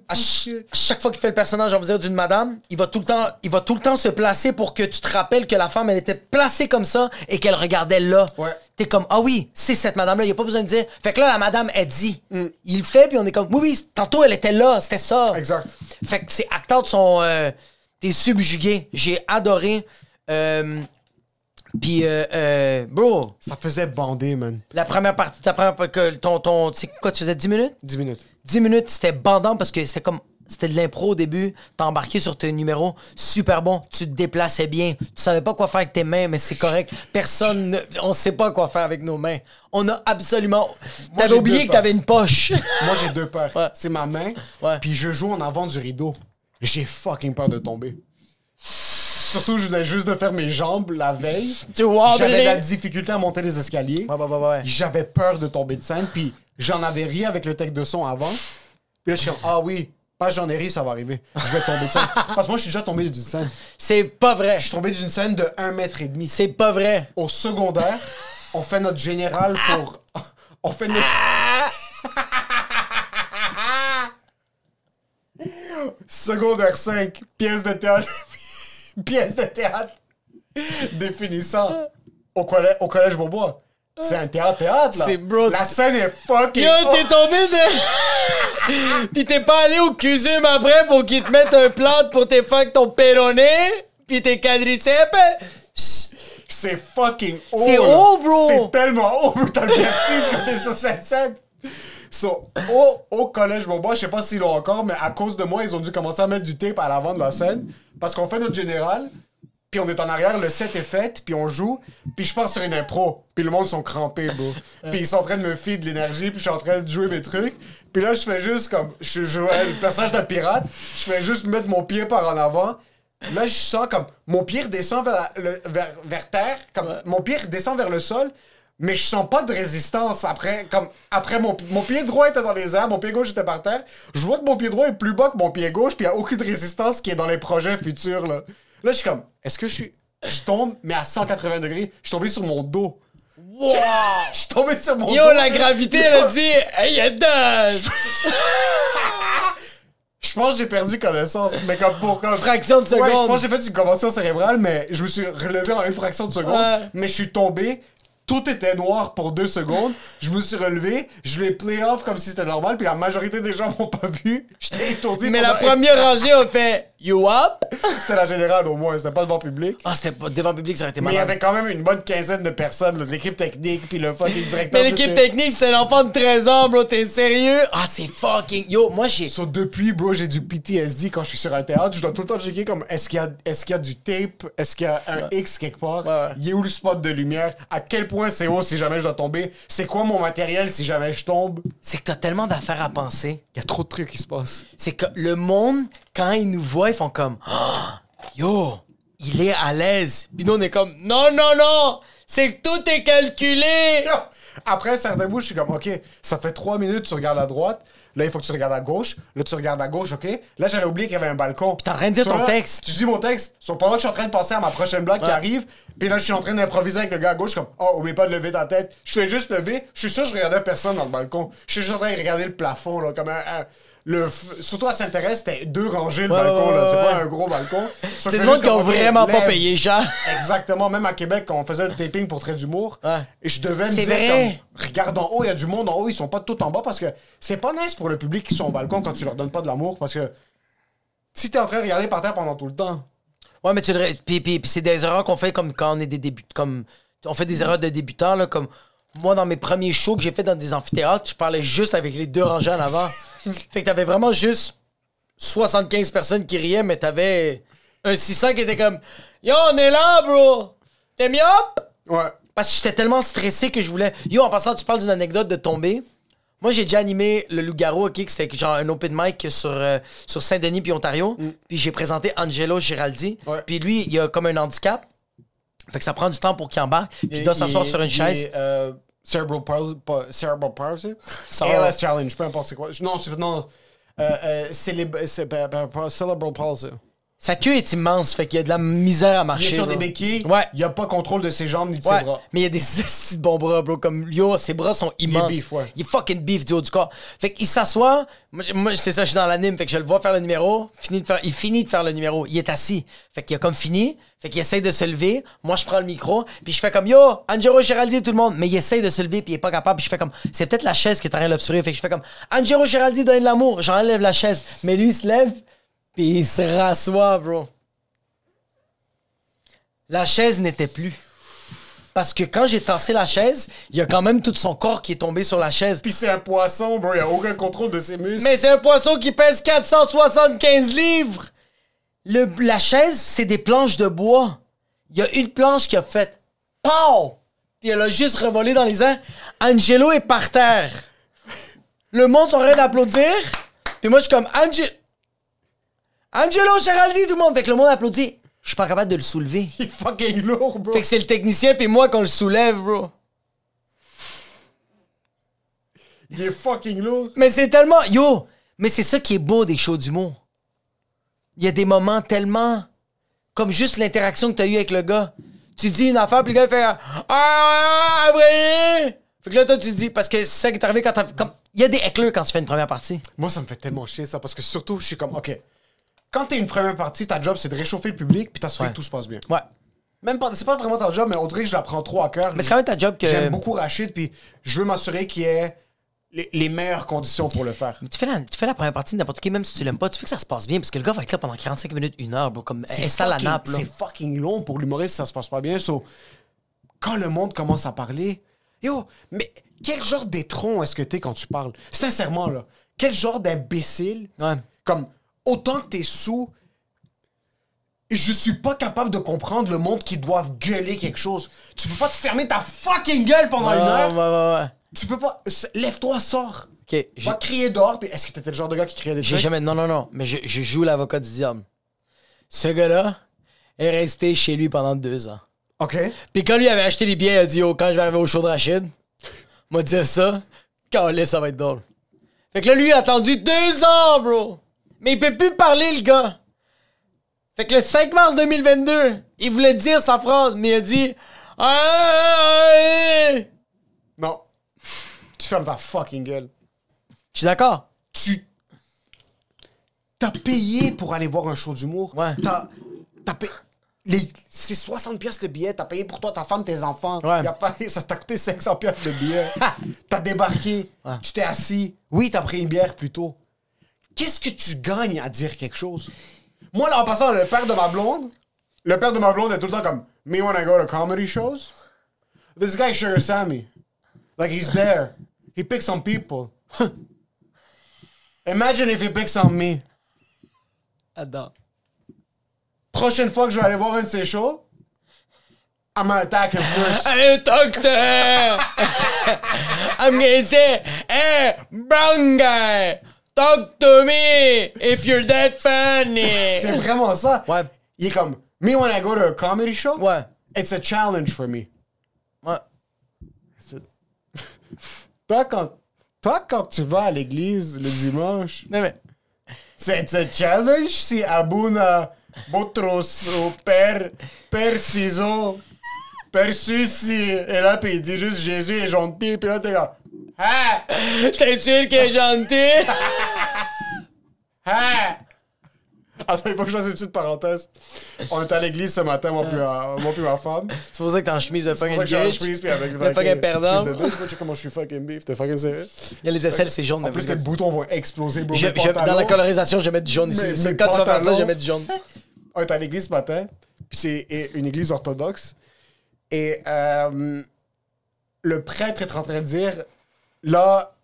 À chaque fois qu'il fait le personnage, on va dire, d'une madame, il va tout le temps se placer pour que tu te rappelles que la femme, elle était placée comme ça et qu'elle regardait là. Ouais. T'es comme, ah oui, c'est cette madame-là, il n'y a pas besoin de dire. Fait que là, la madame, elle dit. Il le fait, puis on est comme, oui, tantôt, elle était là, c'était ça. Exact. Fait que ces acteurs sont... t'es subjugué. J'ai adoré. Puis, bro, Ça faisait bander, man. la première partie, tu sais quoi, tu faisais 10 minutes? 10 minutes. 10 minutes, c'était bandant parce que c'était comme... C'était de l'impro au début, t'as embarqué sur tes numéros, super bon, tu te déplaçais bien, tu savais pas quoi faire avec tes mains, mais c'est correct. On sait pas quoi faire avec nos mains. On a absolument... T'avais j'ai oublié deux que t'avais une poche. Moi, j'ai 2 paires. Ouais. C'est ma main, Ouais. puis je joue en avant du rideau. J'ai fucking peur de tomber. Surtout, je venais juste de faire mes jambes la veille. Tu vois, J'avais de la André? difficulté à monter les escaliers. Ouais. J'avais peur de tomber de scène, puis j'en avais ri avec le tech de son avant. Puis là, je suis comme, ah oui, pas j'en ai ri, ça va arriver. Je vais tomber de scène. Parce que moi, je suis déjà tombé d'une scène. C'est pas vrai. Je suis tombé d'une scène de 1,5 m. C'est pas vrai. Au secondaire, on fait notre général pour... On fait notre... Secondaire 5, pièce de théâtre. Pièce de théâtre définissant au collège Beaubois. C'est un théâtre, là. C'est bro. La scène est fucking... Yo, t'es tombé de... Pis t'es pas allé au CUSUM après pour qu'ils te mettent un plâtre pour tes fuck ton péroné, pis tes quadriceps. C'est fucking haut. C'est là. haut, bro. C'est tellement haut, t'as le vertige quand t'es sur cette scène. So, au collège Beaubois, je sais pas s'ils l'ont encore, mais à cause de moi, ils ont dû commencer à mettre du tape à l'avant de la scène. Parce qu'on fait notre général, puis on est en arrière, le set est fait, puis on joue, puis je pars sur une impro, puis le monde sont crampés, bro. Puis ils sont en train de me filer de l'énergie, puis je suis en train de jouer mes trucs. Puis là, je fais juste comme... Je jouais le personnage d'un pirate, je fais juste mettre mon pied par en avant. Là, je sens comme... Mon pied redescend vers terre, comme mon pied redescend vers le sol, mais je sens pas de résistance après. Comme après mon pied droit était dans les airs, mon pied gauche était par terre. Je vois que mon pied droit est plus bas que mon pied gauche, puis il y a aucune résistance qui est dans les projets futurs, là. Là, je suis comme... Est-ce que je tombe, mais à 180 degrés? Je suis tombé sur mon dos. Wow! Je suis tombé sur mon dos. Yo, la gravité, elle a dit, hey, Eden! Je pense que j'ai perdu connaissance, mais comme pour... Comme... Fraction de seconde. Ouais, je pense que j'ai fait une convention cérébrale, mais je me suis relevé en une fraction de seconde. Ouais. Mais je suis tombé, tout était noir pour 2 secondes. Je me suis relevé, je l'ai play off comme si c'était normal, puis la majorité des gens m'ont pas vu. J'étais étourdi. Mais la pendant première rangée a fait, you up? C'était la générale au moins, c'était pas devant public. Ah, c'était pas devant le public, ça aurait été Mais il y malade. avait quand même une bonne quinzaine de personnes, là, de l'équipe technique, puis le fucking directeur. Mais l'équipe tout est- technique, c'est un enfant de 13 ans, bro, t'es sérieux? Ah, c'est fucking... Yo, moi, j'ai... So, depuis, bro, j'ai du PTSD quand je suis sur un théâtre. Je dois tout le temps checker comme est-ce qu'il y a du tape, est-ce qu'il y a un X quelque part, Ouais. il est où le spot de lumière, à quel point c'est haut si jamais je dois tomber, c'est quoi mon matériel si jamais je tombe. C'est que t'as tellement d'affaires à penser. Il y a trop de trucs qui se passent. C'est que le monde, quand ils nous voient, ils font comme Ah, yo, il est à l'aise. Puis nous, on est comme non, c'est que tout est calculé. Après un certain bout, je suis comme ok, ça fait 3 minutes, tu regardes à droite. Là, il faut que tu regardes à gauche. Là, tu regardes à gauche, OK? Là, j'avais oublié qu'il y avait un balcon. t'es en train de dire So, ton là, texte. Tu dis mon texte. Pendant que je suis en train de penser à ma prochaine blague qui arrive, puis là, je suis en train d'improviser avec le gars à gauche, comme, oh, oublie pas de lever ta tête. Je fais juste lever. Je suis sûr que je regardais personne dans le balcon. Je suis juste en train de regarder le plafond, là, comme surtout à Saint-Thérèse, c'était 2 rangées le balcon, là. C'est pas un gros balcon. So, C'est je du fais monde juste qui ont comme, OK, vraiment pas lève. payé cher. Exactement, même à Québec, quand on faisait le taping pour Trait d'humour, Ouais. et je devais me C'est dire, vrai. comme, regarde en haut, il y a du monde en haut, ils sont pas tout en bas, parce que c'est pas nice pour le public qui sont au balcon quand tu leur donnes pas de l'amour, parce que si t'es en train de regarder par terre pendant tout le temps, Ouais, mais puis c'est des erreurs qu'on fait comme quand on est des débutants. Comme on fait des erreurs de débutants, là, comme moi, dans mes premiers shows que j'ai fait dans des amphithéâtres, je parlais juste avec les 2 rangées en avant. Fait que t'avais vraiment juste 75 personnes qui riaient, mais t'avais un 600 qui était comme Yo, on est là, bro! T'es mieux? ouais. Parce que j'étais tellement stressé que je voulais. Yo, en passant, tu parles d'une anecdote de tomber. Moi, j'ai déjà animé le Loup-Garou, OK, que c'était genre un open mic sur Saint-Denis puis Ontario. Puis j'ai présenté Angelo Giraldi. Ouais. Puis lui, il a comme un handicap. Fait que ça prend du temps pour qu'il embarque. Puis il doit s'asseoir sur une chaise. Cerebral palsy? Ça- ALS challenge, peu importe c'est quoi. Non, c'est cerebral palsy. Sa queue est immense, fait qu'il y a de la misère à Il marcher. est sur là. des béquilles, Ouais. il a pas contrôle de ses jambes ni de ses Ouais, bras. mais il y a des estis de bons bras, bro. Comme, yo, ses bras sont immenses. beef, ouais. Il est fucking beef du haut du corps. Fait qu'il s'assoit. Moi, c'est ça, je suis dans l'anime. Fait que je le vois faire le numéro. Il finit de faire le numéro. Il est assis. Fait qu'il a comme fini. Fait qu'il essaye de se lever. Moi, je prends le micro. Puis je fais comme, yo, Angelo Giraldi, tout le monde. Mais il essaye de se lever. Puis il est pas capable. Puis je fais comme, c'est peut-être la chaise qui est en train de l'obstruer. Fait que je fais comme, Angelo Giraldi, donne de l'amour. J'enlève la chaise. Mais lui, il se lève. Puis il se rassoit, bro. La chaise n'était plus. Parce que quand j'ai tassé la chaise, il y a quand même tout son corps qui est tombé sur la chaise. Puis c'est un poisson, bro. Il a aucun contrôle de ses muscles. Mais c'est un poisson qui pèse 475 livres! La chaise, c'est des planches de bois. Il y a une planche qui a fait POW! Puis elle a juste revolé dans les airs. Angelo est par terre. Le monde sont en train d'applaudir. Puis moi, je suis comme Angelo, Géraldi, tout le monde. Fait que le monde applaudit. Je suis pas capable de le soulever. Il est fucking lourd, bro. Fait que c'est le technicien puis moi qu'on le soulève, bro. Il est fucking lourd. Mais c'est tellement... Yo! Mais c'est ça qui est beau des shows d'humour. Il y a des moments tellement... Comme juste l'interaction que t'as eue avec le gars. Tu dis une affaire, puis le gars fait... Ah, vrai! Fait que là, toi, tu dis... Parce que c'est ça qui est arrivé quand t'as... Comme... Il y a des hecklers quand tu fais une première partie. Moi, ça me fait tellement chier, ça. Parce que surtout, je suis comme, OK, quand t'es une première partie, ta job, c'est de réchauffer le public, puis t'assurer que tout se passe bien. Ouais. Même pas... C'est pas vraiment ta job, mais on dirait que je la prends trop à cœur. Mais c'est quand même ta job que... J'aime beaucoup Rachid, puis je veux m'assurer qu'il y ait les meilleures conditions pour le faire. Tu fais la première partie de n'importe qui, même si tu l'aimes pas, tu fais que ça se passe bien, parce que le gars va être là pendant 45 minutes, 1 heure, bro, comme installe la nappe, là. C'est fucking long pour l'humoriste si ça se passe pas bien. So, quand le monde commence à parler, yo, mais quel genre d'étron est-ce que t'es quand tu parles? Sincèrement, là, quel genre d'imbécile? Ouais. Comme, autant que t'es sous, je suis pas capable de comprendre le monde qui doivent gueuler quelque chose. Tu peux pas te fermer ta fucking gueule pendant 1 heure. Ouais. Tu peux pas... Lève-toi, sors. OK, Va crier dehors. Puis est-ce que t'étais le genre de gars qui criait des j'ai trucs? jamais... Non. Mais je joue l'avocat du diable. Ce gars-là est resté chez lui pendant 2 ans. OK. Puis quand lui avait acheté les billets, il a dit, oh, quand je vais arriver au show de Rachid, m'a dit ça, calé, ça va être drôle. Fait que là, lui, il a attendu 2 ans, bro. Mais il peut plus parler, le gars. Fait que le 5 mars 2022, il voulait dire sa phrase, mais il a dit... Aïe! Non. Tu fermes ta fucking gueule. Je suis d'accord. T'as payé pour aller voir un show d'humour. Ouais. T'as payé... C'est 60 pièces le billet. T'as payé pour toi, ta femme, tes enfants. Ouais. Ça t'a coûté 500 pièces le billet. T'as débarqué. Ouais. Tu t'es assis. Oui, t'as pris une bière plus tôt. Qu'est-ce que tu gagnes à dire quelque chose? Moi, là, en passant, le père de ma blonde est tout le temps comme me when I go to comedy shows. This guy Sugar Sammy. Like, he's there. He picks on people. Imagine if he picks on me. Adore. Prochaine fois que je vais aller voir un de ses shows, I'm gonna attack him first. Hey, doctor! I'm gonna say, hey, brown guy, talk to me if you're that funny. C'est vraiment ça. Ouais. Il est comme, me when I go to a comedy show, Ouais. it's a challenge for me. Ouais. Toi, quand tu vas à l'église le dimanche, Non, mais... c'est un challenge si Abuna Botros ou Père Ciseaux, Père Sucy est là pis il dit juste Jésus est gentil pis là t'es là. Ah! T'es sûr qu'il est gentil? Ah! Attends, il faut que je fasse une petite parenthèse. On est à l'église ce matin, moi puis ma femme. C'est pour ça que t'es en chemise de C'est pour fucking ça que j'ai en bitch. chemise pis avec le De fucking perdant. chemise de bitch. Tu sais comment je suis fucking beef, t'es fucking sérieux? Il y a les aisselles, c'est jaune. En plus, les boutons vont exploser, bro. Mes Dans la pantalons. colorisation, je vais mettre du jaune Mais- ici. mes Quand tu vas faire ça, pantalons- je vais mettre du jaune. On est à l'église ce matin, puis c'est une église orthodoxe. Et le prêtre est en train de dire, là,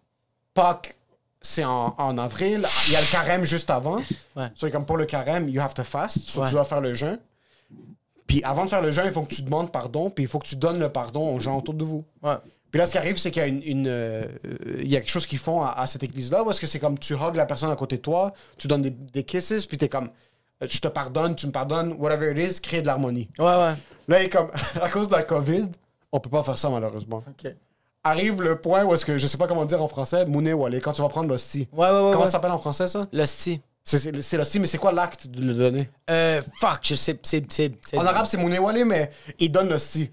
Pâques, c'est en avril, il y a le carême juste avant. Ouais. So, comme pour le carême, you have to fast, so Ouais. tu dois faire le jeûne. Puis avant de faire le jeûne, il faut que tu demandes pardon, puis il faut que tu donnes le pardon aux gens autour de vous. Ouais. Puis là, ce qui arrive, c'est qu'il y a il y a quelque chose qu'ils font à cette église-là, où est-ce que c'est comme tu hugs la personne à côté de toi, tu donnes des kisses, puis t'es comme, je te pardonne, tu me pardonnes, whatever it is, créer de l'harmonie. Ouais. Là, il est comme, à cause de la COVID, on peut pas faire ça, malheureusement. OK. Arrive le point où est-ce que, je sais pas comment le dire en français, Mouné Walé, quand tu vas prendre l'hostie. Ouais. Comment ça s'appelle en français, ça? L'hostie. C'est l'hostie, mais c'est quoi l'acte de le donner? Fuck, je sais. C'est... En arabe, c'est Mouné Walé, mais ils donnent l'hostie.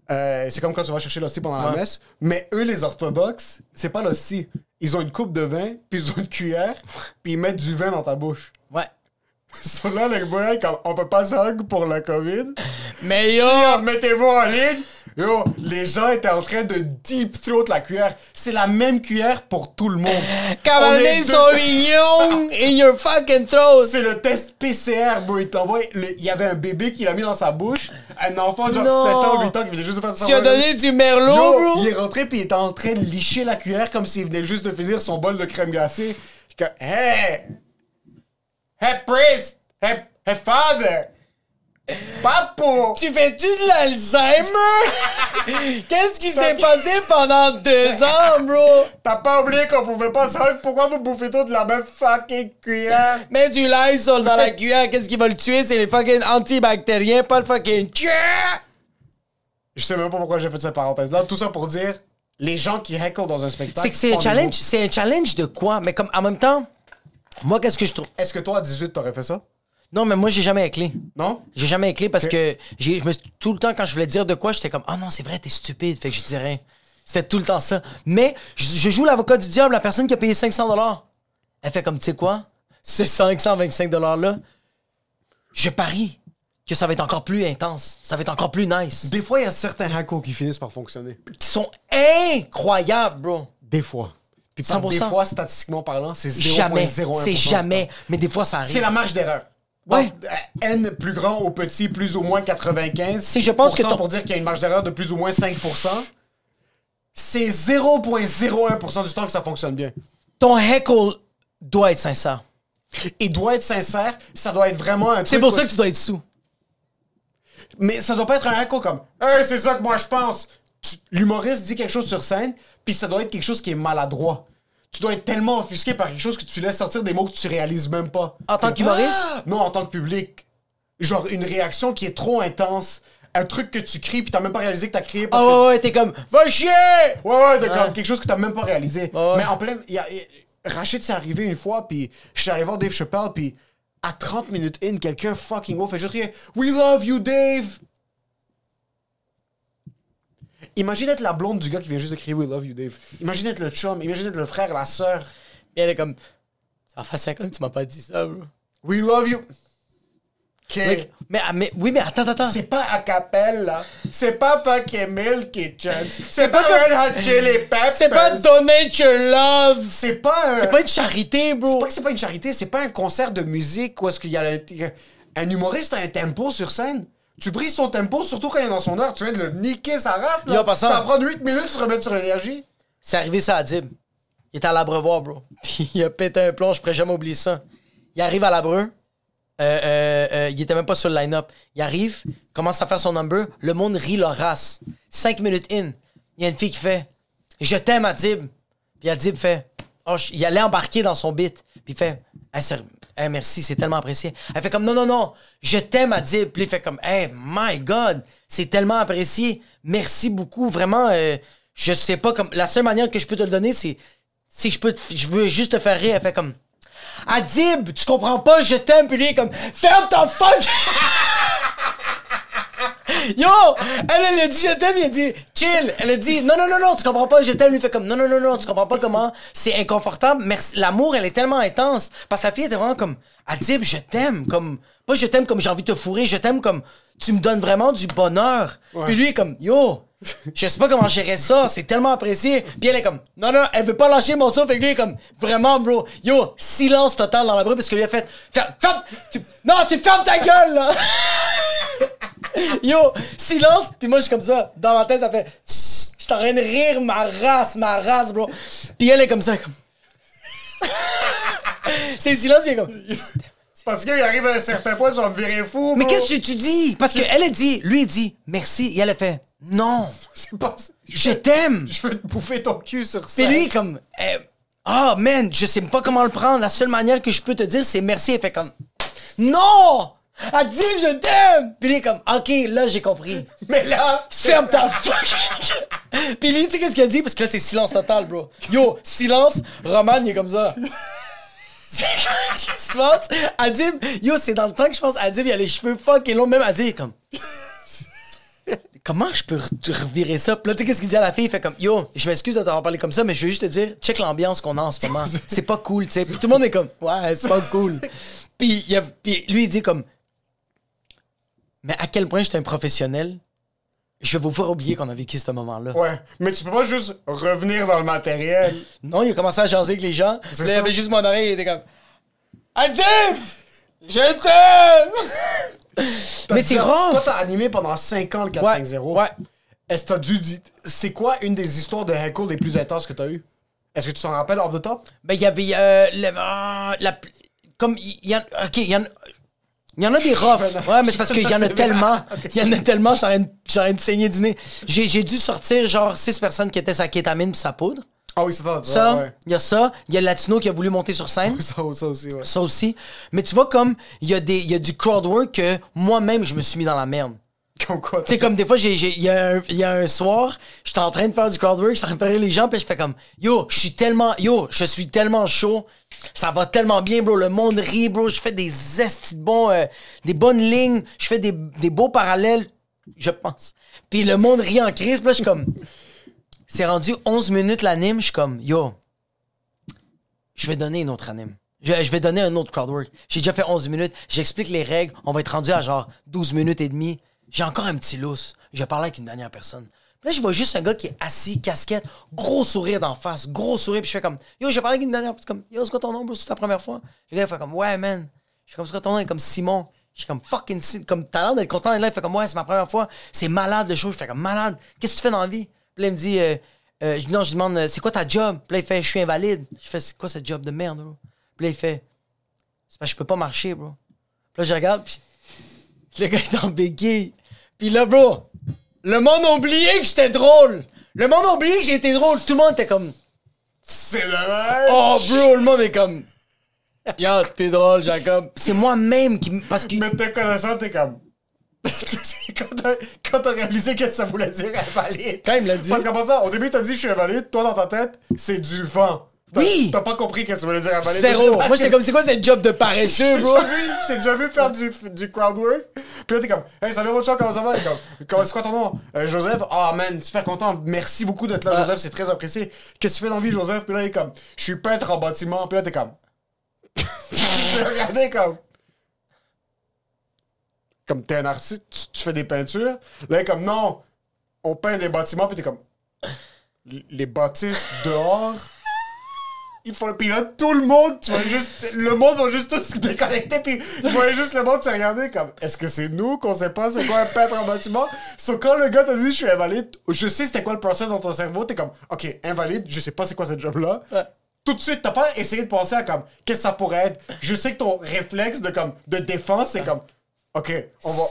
C'est comme quand tu vas chercher l'hostie pendant la messe. Mais eux, les orthodoxes, c'est pas l'hostie. Ils ont une coupe de vin, puis ils ont une cuillère, puis ils mettent du vin dans ta bouche. Ouais. So là, les gars, comme on peut pas se hug pour la COVID, Mais yo! mettez-vous en ligne, Yo, les gens étaient en train de deep throat la cuillère. C'est la même cuillère pour tout le monde. Cabernet Sauvignon in your fucking throat. C'est le test PCR, bro. Il t'envoie. Il y avait un bébé qui l'a mis dans sa bouche. Un enfant de genre Non. 7 ans, 8 ans qui venait juste de faire ça. Tu as donné du merlot, Yo, bro? il est rentré puis il était en train de licher la cuillère comme s'il venait juste de finir son bol de crème glacée. Je suis comme, hey! Hey, priest! Hey, father! Papo! Tu fais-tu de l'Alzheimer? Qu'est-ce qui s'est passé pendant 2 ans, bro? T'as pas oublié qu'on pouvait pas savoir pourquoi vous bouffez tout de la même fucking cuillère? Mets du Lysol dans la cuillère, qu'est-ce qui va le tuer? C'est les fucking antibactériens, pas le fucking... Je sais même pas pourquoi j'ai fait cette parenthèse-là. Tout ça pour dire, les gens qui heckle dans un spectacle... C'est que c'est un challenge, c'est un challenge de quoi? Mais comme, en même temps, moi, qu'est-ce que je trouve... Est-ce que toi, à 18, t'aurais fait ça? Non, mais moi, j'ai jamais éclé. Non? J'ai jamais éclé parce que tout le temps, quand je voulais dire de quoi, j'étais comme, ah non, c'est vrai, t'es stupide, fait que je dis rien. C'était tout le temps ça. Mais je joue l'avocat du diable, la personne qui a payé 500$. Elle fait comme, tu sais quoi? Ce 525$-là, je parie que ça va être encore plus intense. Ça va être encore plus nice. Des fois, il y a certains hackles qui finissent par fonctionner. Qui sont incroyables, bro. Des fois. Puis par 100%. des fois, statistiquement parlant, c'est 0,01%. Jamais. C'est jamais. Mais des fois, ça arrive. C'est la marge d'erreur. Ouais. Donc, N plus grand au petit, plus ou moins 95. Si je pense que ton- pour dire qu'il y a une marge d'erreur de plus ou moins 5%. C'est 0,01% du temps que ça fonctionne bien. Ton heckle doit être sincère. Il doit être sincère, ça doit être vraiment un truc... C'est pour ça que tu dois être sous. Mais ça doit pas être un echo comme « Hey, c'est ça que moi je pense! » L'humoriste dit quelque chose sur scène, puis ça doit être quelque chose qui est maladroit. Tu dois être tellement offusqué par quelque chose que tu laisses sortir des mots que tu réalises même pas. En tant qu'humoriste? Non, en tant que public. Genre une réaction qui est trop intense. Un truc que tu cries puis t'as même pas réalisé que t'as crié parce Ah ouais, t'es comme, va chier! Ouais, d'accord. Quelque chose que t'as même pas réalisé. Ouais. Mais en plein... Rachid, c'est arrivé une fois, puis je suis allé voir Dave Chappelle, puis à 30 minutes in, quelqu'un fucking off fait juste crier « We love you, Dave! » Imagine être la blonde du gars qui vient juste de crier « We love you, Dave ». Imagine être le chum, imagine être le frère, la sœur. Puis elle est comme, ça fait 5 ans que tu m'as pas dit ça, bro. « We love you ». OK. Oui, mais attends. C'est pas a cappella. C'est pas fucking Milky Chance. C'est pas pas Red Hot Chili Peppers. C'est pas donate your love! C'est pas C'est pas une charité, bro! C'est pas que c'est pas une charité, c'est pas un concert de musique où est-ce qu'il y a un humoriste a un tempo sur scène. Tu brises son tempo, surtout quand il est dans son heure, tu viens de le niquer sa race, là. Yo, passant. Ça va prendre 8 minutes de se remettre sur l'énergie. C'est arrivé ça à Dib. Il était à l'Abreuvoir, bro. Puis il a pété un plomb, je pourrais jamais oublier ça. Il arrive à l'Abreu. Il était même pas sur le line-up. Il arrive, commence à faire son number. Le monde rit leur race. 5 minutes in, il y a une fille qui fait « Je t'aime, Adib. » Puis Adib fait oh, il allait embarquer dans son beat. Puis il fait hey, merci, c'est tellement apprécié. Elle fait comme non, je t'aime, Adib. Puis il fait comme hey, my God, c'est tellement apprécié. Merci beaucoup. Vraiment, je sais pas, comme la seule manière que je peux te le donner, c'est si je veux juste te faire rire. Elle fait comme Adib, tu comprends pas, je t'aime. Puis lui, il est comme ferme ta fuck! Yo! Elle a dit je t'aime, il a dit chill. Elle a dit non, tu comprends pas, je t'aime. Lui, il fait comme non, tu comprends pas comment c'est inconfortable. Merci. L'amour, elle est tellement intense. Parce que la fille était vraiment comme Adib, je t'aime. Comme, pas je t'aime comme j'ai envie de te fourrer, je t'aime comme tu me donnes vraiment du bonheur. Ouais. Puis lui, il est comme yo! Je sais pas comment gérer ça, c'est tellement apprécié. Puis elle est comme, non, elle veut pas lâcher mon souffle. Fait que lui est comme, vraiment, bro. Yo, silence total dans la bruit parce que lui a fait, non, tu fermes ta gueule, là. Yo, silence. Puis moi, je suis comme ça. Dans ma tête, ça fait, je suis en train de rire ma race, bro. Puis elle est comme ça, comme. C'est silence, il est comme. Parce qu'il arrive à un certain point, je vais me virer fou. Mais qu'est-ce que tu dis? Parce qu'elle a dit, lui, il dit, merci. Et elle a fait, non, c'est pas ça. Je t'aime. Je veux te bouffer ton cul sur ça. Puis lui, comme, oh man, je sais pas comment le prendre. La seule manière que je peux te dire, c'est merci. Elle fait comme, non! Elle dit, je t'aime! Puis lui, comme, ok, là, j'ai compris. Mais là, ferme ta fuck! Puis lui, tu sais qu'est-ce qu'il a dit? Parce que là, c'est silence total, bro. Yo, silence, Roman, il est comme ça. Qu'est-ce qui se passe? Adib, yo, c'est dans le temps que je pense, Adib, il a les cheveux fucking longs. Même Adib, comme. Comment je peux revirer ça? Puis là, tu sais, qu'est-ce qu'il dit à la fille? Il fait comme, yo, je m'excuse de t'avoir parlé comme ça, mais je veux juste te dire, check l'ambiance qu'on a en ce moment. C'est pas cool, tu sais. Puis tout le monde est comme, ouais, c'est pas cool. Puis lui, il dit comme, mais à quel point j'étais un professionnel? Je vais vous faire oublier qu'on a vécu ce moment-là. Ouais, mais tu peux pas juste revenir dans le matériel. Non, il a commencé à jaser avec les gens. Là, il y avait juste mon oreille, il était comme... Adib! Je t'aime! Mais c'est rough! Toi, t'as animé pendant 5 ans le 450. Ouais. Est-ce que t'as dû dire... C'est quoi une des histoires de heckle les plus intenses que t'as eues? Est-ce que tu t'en rappelles off the top? Ben, il y avait... comme... OK, il y en a des roughs. Ouais, mais c'est parce qu'il y en a tellement. Il y en a tellement, j'étais en train de saigner du nez. J'ai dû sortir genre 6 personnes qui étaient sa kétamine pis sa poudre. Ah oui, c'est ça. Ça, il y a ça. Il y a le Latino qui a voulu monter sur scène. Ça aussi, ouais. Ça aussi. Mais tu vois, comme, il y a du crowd work que moi-même, je me suis mis dans la merde. Comme quoi? Tu sais, comme des fois, il y a un soir, j'étais en train de faire du crowd work, j'étais en train de faire les gens, puis je fais comme, je suis tellement chaud. Ça va tellement bien, bro. Le monde rit, bro. Je fais des estis de bons... des bonnes lignes. Je fais des beaux parallèles, je pense. Puis le monde rit en crise. Puis là, je suis comme... C'est rendu 11 minutes l'anime. Je suis comme, je vais donner une autre anime. Je vais donner un autre crowdwork. J'ai déjà fait 11 minutes. J'explique les règles. On va être rendu à genre 12 minutes et demie. J'ai encore un petit lousse. Je vais parler avec une dernière personne. Là, je vois juste un gars qui est assis, casquette, gros sourire d'en face, gros sourire, puis je fais comme, j'ai parlé avec une dernière, puis comme, c'est quoi ton nom, bro, c'est ta première fois? Le gars, il fait comme, ouais, man. Je suis comme, c'est quoi ton nom? Il est comme Simon. Je suis comme, fucking, comme, t'as l'air d'être content d'être là. Il fait comme, ouais, c'est ma première fois. C'est malade le show. Je fais comme, malade. Qu'est-ce que tu fais dans la vie? Puis là, il me dit, je demande, c'est quoi ta job? Puis là, il fait, je suis invalide. Je fais, c'est quoi ce job de merde, bro? Puis là, il fait, c'est parce que je peux pas marcher, bro. Puis là, je regarde, puis le gars est en béquille. Puis là, bro, le monde a oublié que j'étais drôle. Le monde a oublié que j'ai été drôle. Tout le monde était comme... C'est dommage. Oh, bro, le monde est comme... c'est plus drôle, Jacob. C'est moi-même qui... Parce que... Mais te connaissant, t'es comme... quand t'as réalisé qu'est-ce que ça voulait dire invalide. Quand il me l'a dit... Parce qu'en passant, au début, t'as dit je suis invalide. Toi, dans ta tête, c'est du vent. Oui! T'as pas compris qu'est-ce que ça voulait dire invalide. Zéro. Moi, j'étais comme, c'est quoi cette job de paresseux, bro? Je t'ai déjà vu faire du crowd work. Puis là, t'es comme, hey, salut, votre chat, comment ça va? C'est quoi ton nom? Joseph. Ah, man, super content. Merci beaucoup d'être là, Joseph. C'est très apprécié. Qu'est-ce que tu fais dans la vie, Joseph? Puis là, il est comme, je suis peintre en bâtiment. Puis là, t'es comme, regardez comme t'es un artiste, tu fais des peintures. Là, il est comme, non, on peint des bâtiments. Puis t'es comme, les bâtisses dehors. Il faut... Puis là, tout le monde, tu vois juste... Le monde va juste tous se déconnecter, puis tu vois juste le monde se regarder comme... Est-ce que c'est nous qu'on sait pas c'est quoi un peintre en bâtiment? So, quand le gars t'a dit « Je suis invalide », je sais c'était quoi le process dans ton cerveau, t'es comme « Ok, invalide, je sais pas c'est quoi ce job-là. Ouais. » Tout de suite, t'as pas essayé de penser à comme... Qu'est-ce que ça pourrait être? Je sais que ton réflexe de défense, c'est comme... Ok,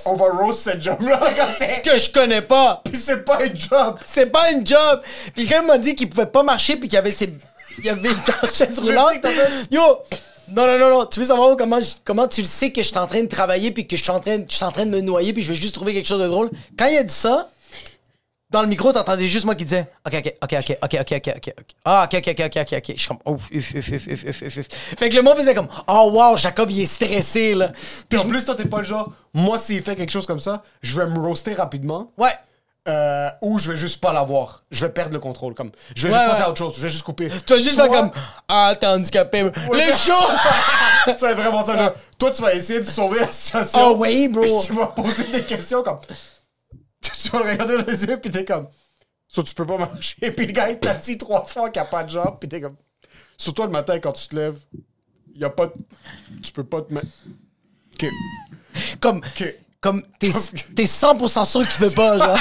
on va roast cette job-là quand c'est... Que je connais pas. Puis c'est pas un job. C'est pas une job. Puis quand il m'a dit qu'il pouvait pas marcher, puis qu'il y avait ses... Il y avait une chaise roulante. Non. Tu veux savoir comment tu le sais que je suis en train de travailler puis que je suis en train de me noyer puis je vais juste trouver quelque chose de drôle? Quand il a dit ça, dans le micro, t'entendais juste moi qui disais OK. Ah, OK. Je suis comme ouf. Fait que le monde faisait comme oh wow, Jacob il est stressé là. Puis en plus, toi, t'es pas le genre, moi, s'il fait quelque chose comme ça, je vais me roaster rapidement. Ouais. Ou je vais juste pas l'avoir. Je vais perdre le contrôle. Comme, je vais juste passer à autre chose. Je vais juste couper. Tu vas juste faire comme ah, t'es handicapé. Les shows! Ça va être vraiment ça. Genre, toi, tu vas essayer de sauver la situation. Oh oui, bro. Puis tu vas poser des questions comme. Tu vas le regarder dans les yeux, puis t'es comme. So, tu peux pas marcher. Puis le gars, il t'a dit 3 fois qu'il n'y a pas de jambe, puis t'es comme. Sur toi, le matin, quand tu te lèves, il y a pas de. Tu peux pas te mettre. Ok. Comme t'es 100% sûr que tu peux pas, genre.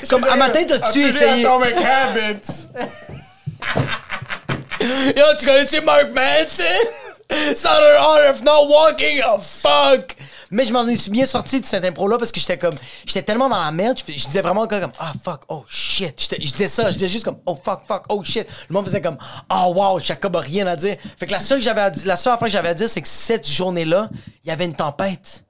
Comme un matin, t'as-tu essayé? Atomic Habits. Yo, tu connais-tu Mark Manson? Southern Art of Not Walking, oh fuck! Mais je m'en suis bien sorti de cette impro-là parce que j'étais tellement dans la merde, je disais vraiment comme ah fuck, oh shit. Je disais ça, je disais juste comme oh fuck, oh shit. Le monde faisait comme oh wow, Jacob a rien à dire. Fait que la seule affaire que j'avais à dire, c'est que cette journée-là, il y avait une tempête.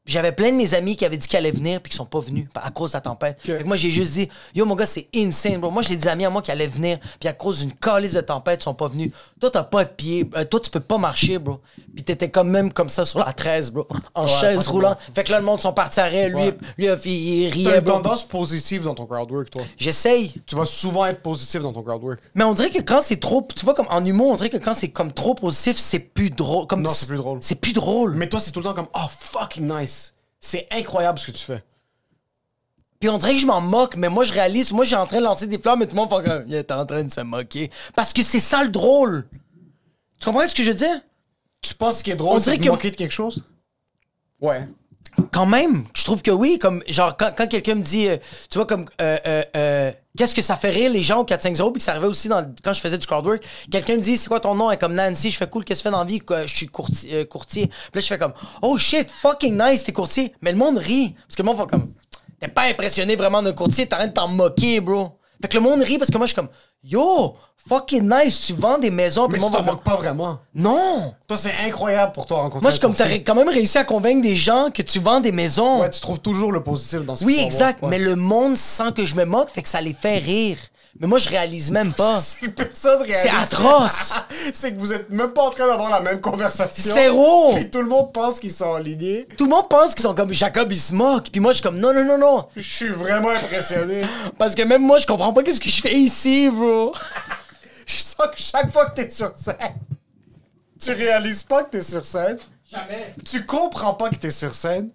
J'avais plein de mes amis qui avaient dit qu'ils allaient venir puis qui sont pas venus à cause de la tempête. Fait que moi, j'ai juste dit, yo, mon gars, c'est insane, bro. Moi, j'ai des amis à moi qui allaient venir puis à cause d'une calice de tempête, ils sont pas venus. Toi, t'as pas de pied. Toi, tu peux pas marcher, bro. Puis t'étais quand même comme ça sur la 13, bro. En chaise roulante. Fait que là, le monde sont partis à rire. Lui, il riait, T'as une bro. tendance positive dans ton crowdwork, toi. J'essaye. Tu vas souvent être positif dans ton crowdwork. Mais on dirait que quand c'est trop... Tu vois, comme en humour, on dirait que quand c'est comme trop positif, c'est plus drôle. Comme Non, c'est plus drôle. C'est plus drôle. Mais toi, c'est tout le temps comme oh fucking nice. C'est incroyable ce que tu fais. Puis on dirait que je m'en moque, mais moi, je réalise, moi, j'ai en train de lancer des fleurs, mais tout le monde fait comme, il est en train de se moquer. Parce que c'est ça le drôle. Tu comprends ce que je veux dire? Tu penses qu'il est drôle, c'est de moquer de quelque chose? Ouais. Quand même, je trouve que oui. Comme, genre, quand quelqu'un me dit, tu vois, comme, qu'est-ce que ça fait rire les gens au 450, puis que ça arrivait aussi quand je faisais du crowdwork, quelqu'un me dit, c'est quoi ton nom? Et comme Nancy, je fais cool, qu'est-ce que tu fais dans la vie? Je suis courtier. Puis là, je fais comme, oh shit, fucking nice, t'es courtier. Mais le monde rit. Parce que le monde fait comme, t'es pas impressionné vraiment d'un courtier, t'es en train de t'en moquer, bro. Fait que le monde rit parce que moi, je suis comme, yo, fucking nice, tu vends des maisons. Mais tu t'en moques pas vraiment. Non! Toi, c'est incroyable pour toi rencontrer. Moi, je suis comme, t'as quand même réussi à convaincre des gens que tu vends des maisons. Ouais, tu trouves toujours le positif dans ce Oui, exact. Mais le monde sent que je me moque, fait que ça les fait rire. Mais moi, je réalise même pas. C'est personne réalise. C'est atroce. C'est que vous êtes même pas en train d'avoir la même conversation. Zéro. Puis tout le monde pense qu'ils sont alignés. Tout le monde pense qu'ils sont comme Jacob, il se moque. Puis moi, je suis comme, non. Je suis vraiment impressionné. Parce que même moi, je comprends pas qu'est-ce que je fais ici, bro. Je sens que chaque fois que t'es sur scène, tu réalises pas que t'es sur scène. Jamais. Tu comprends pas que t'es sur scène.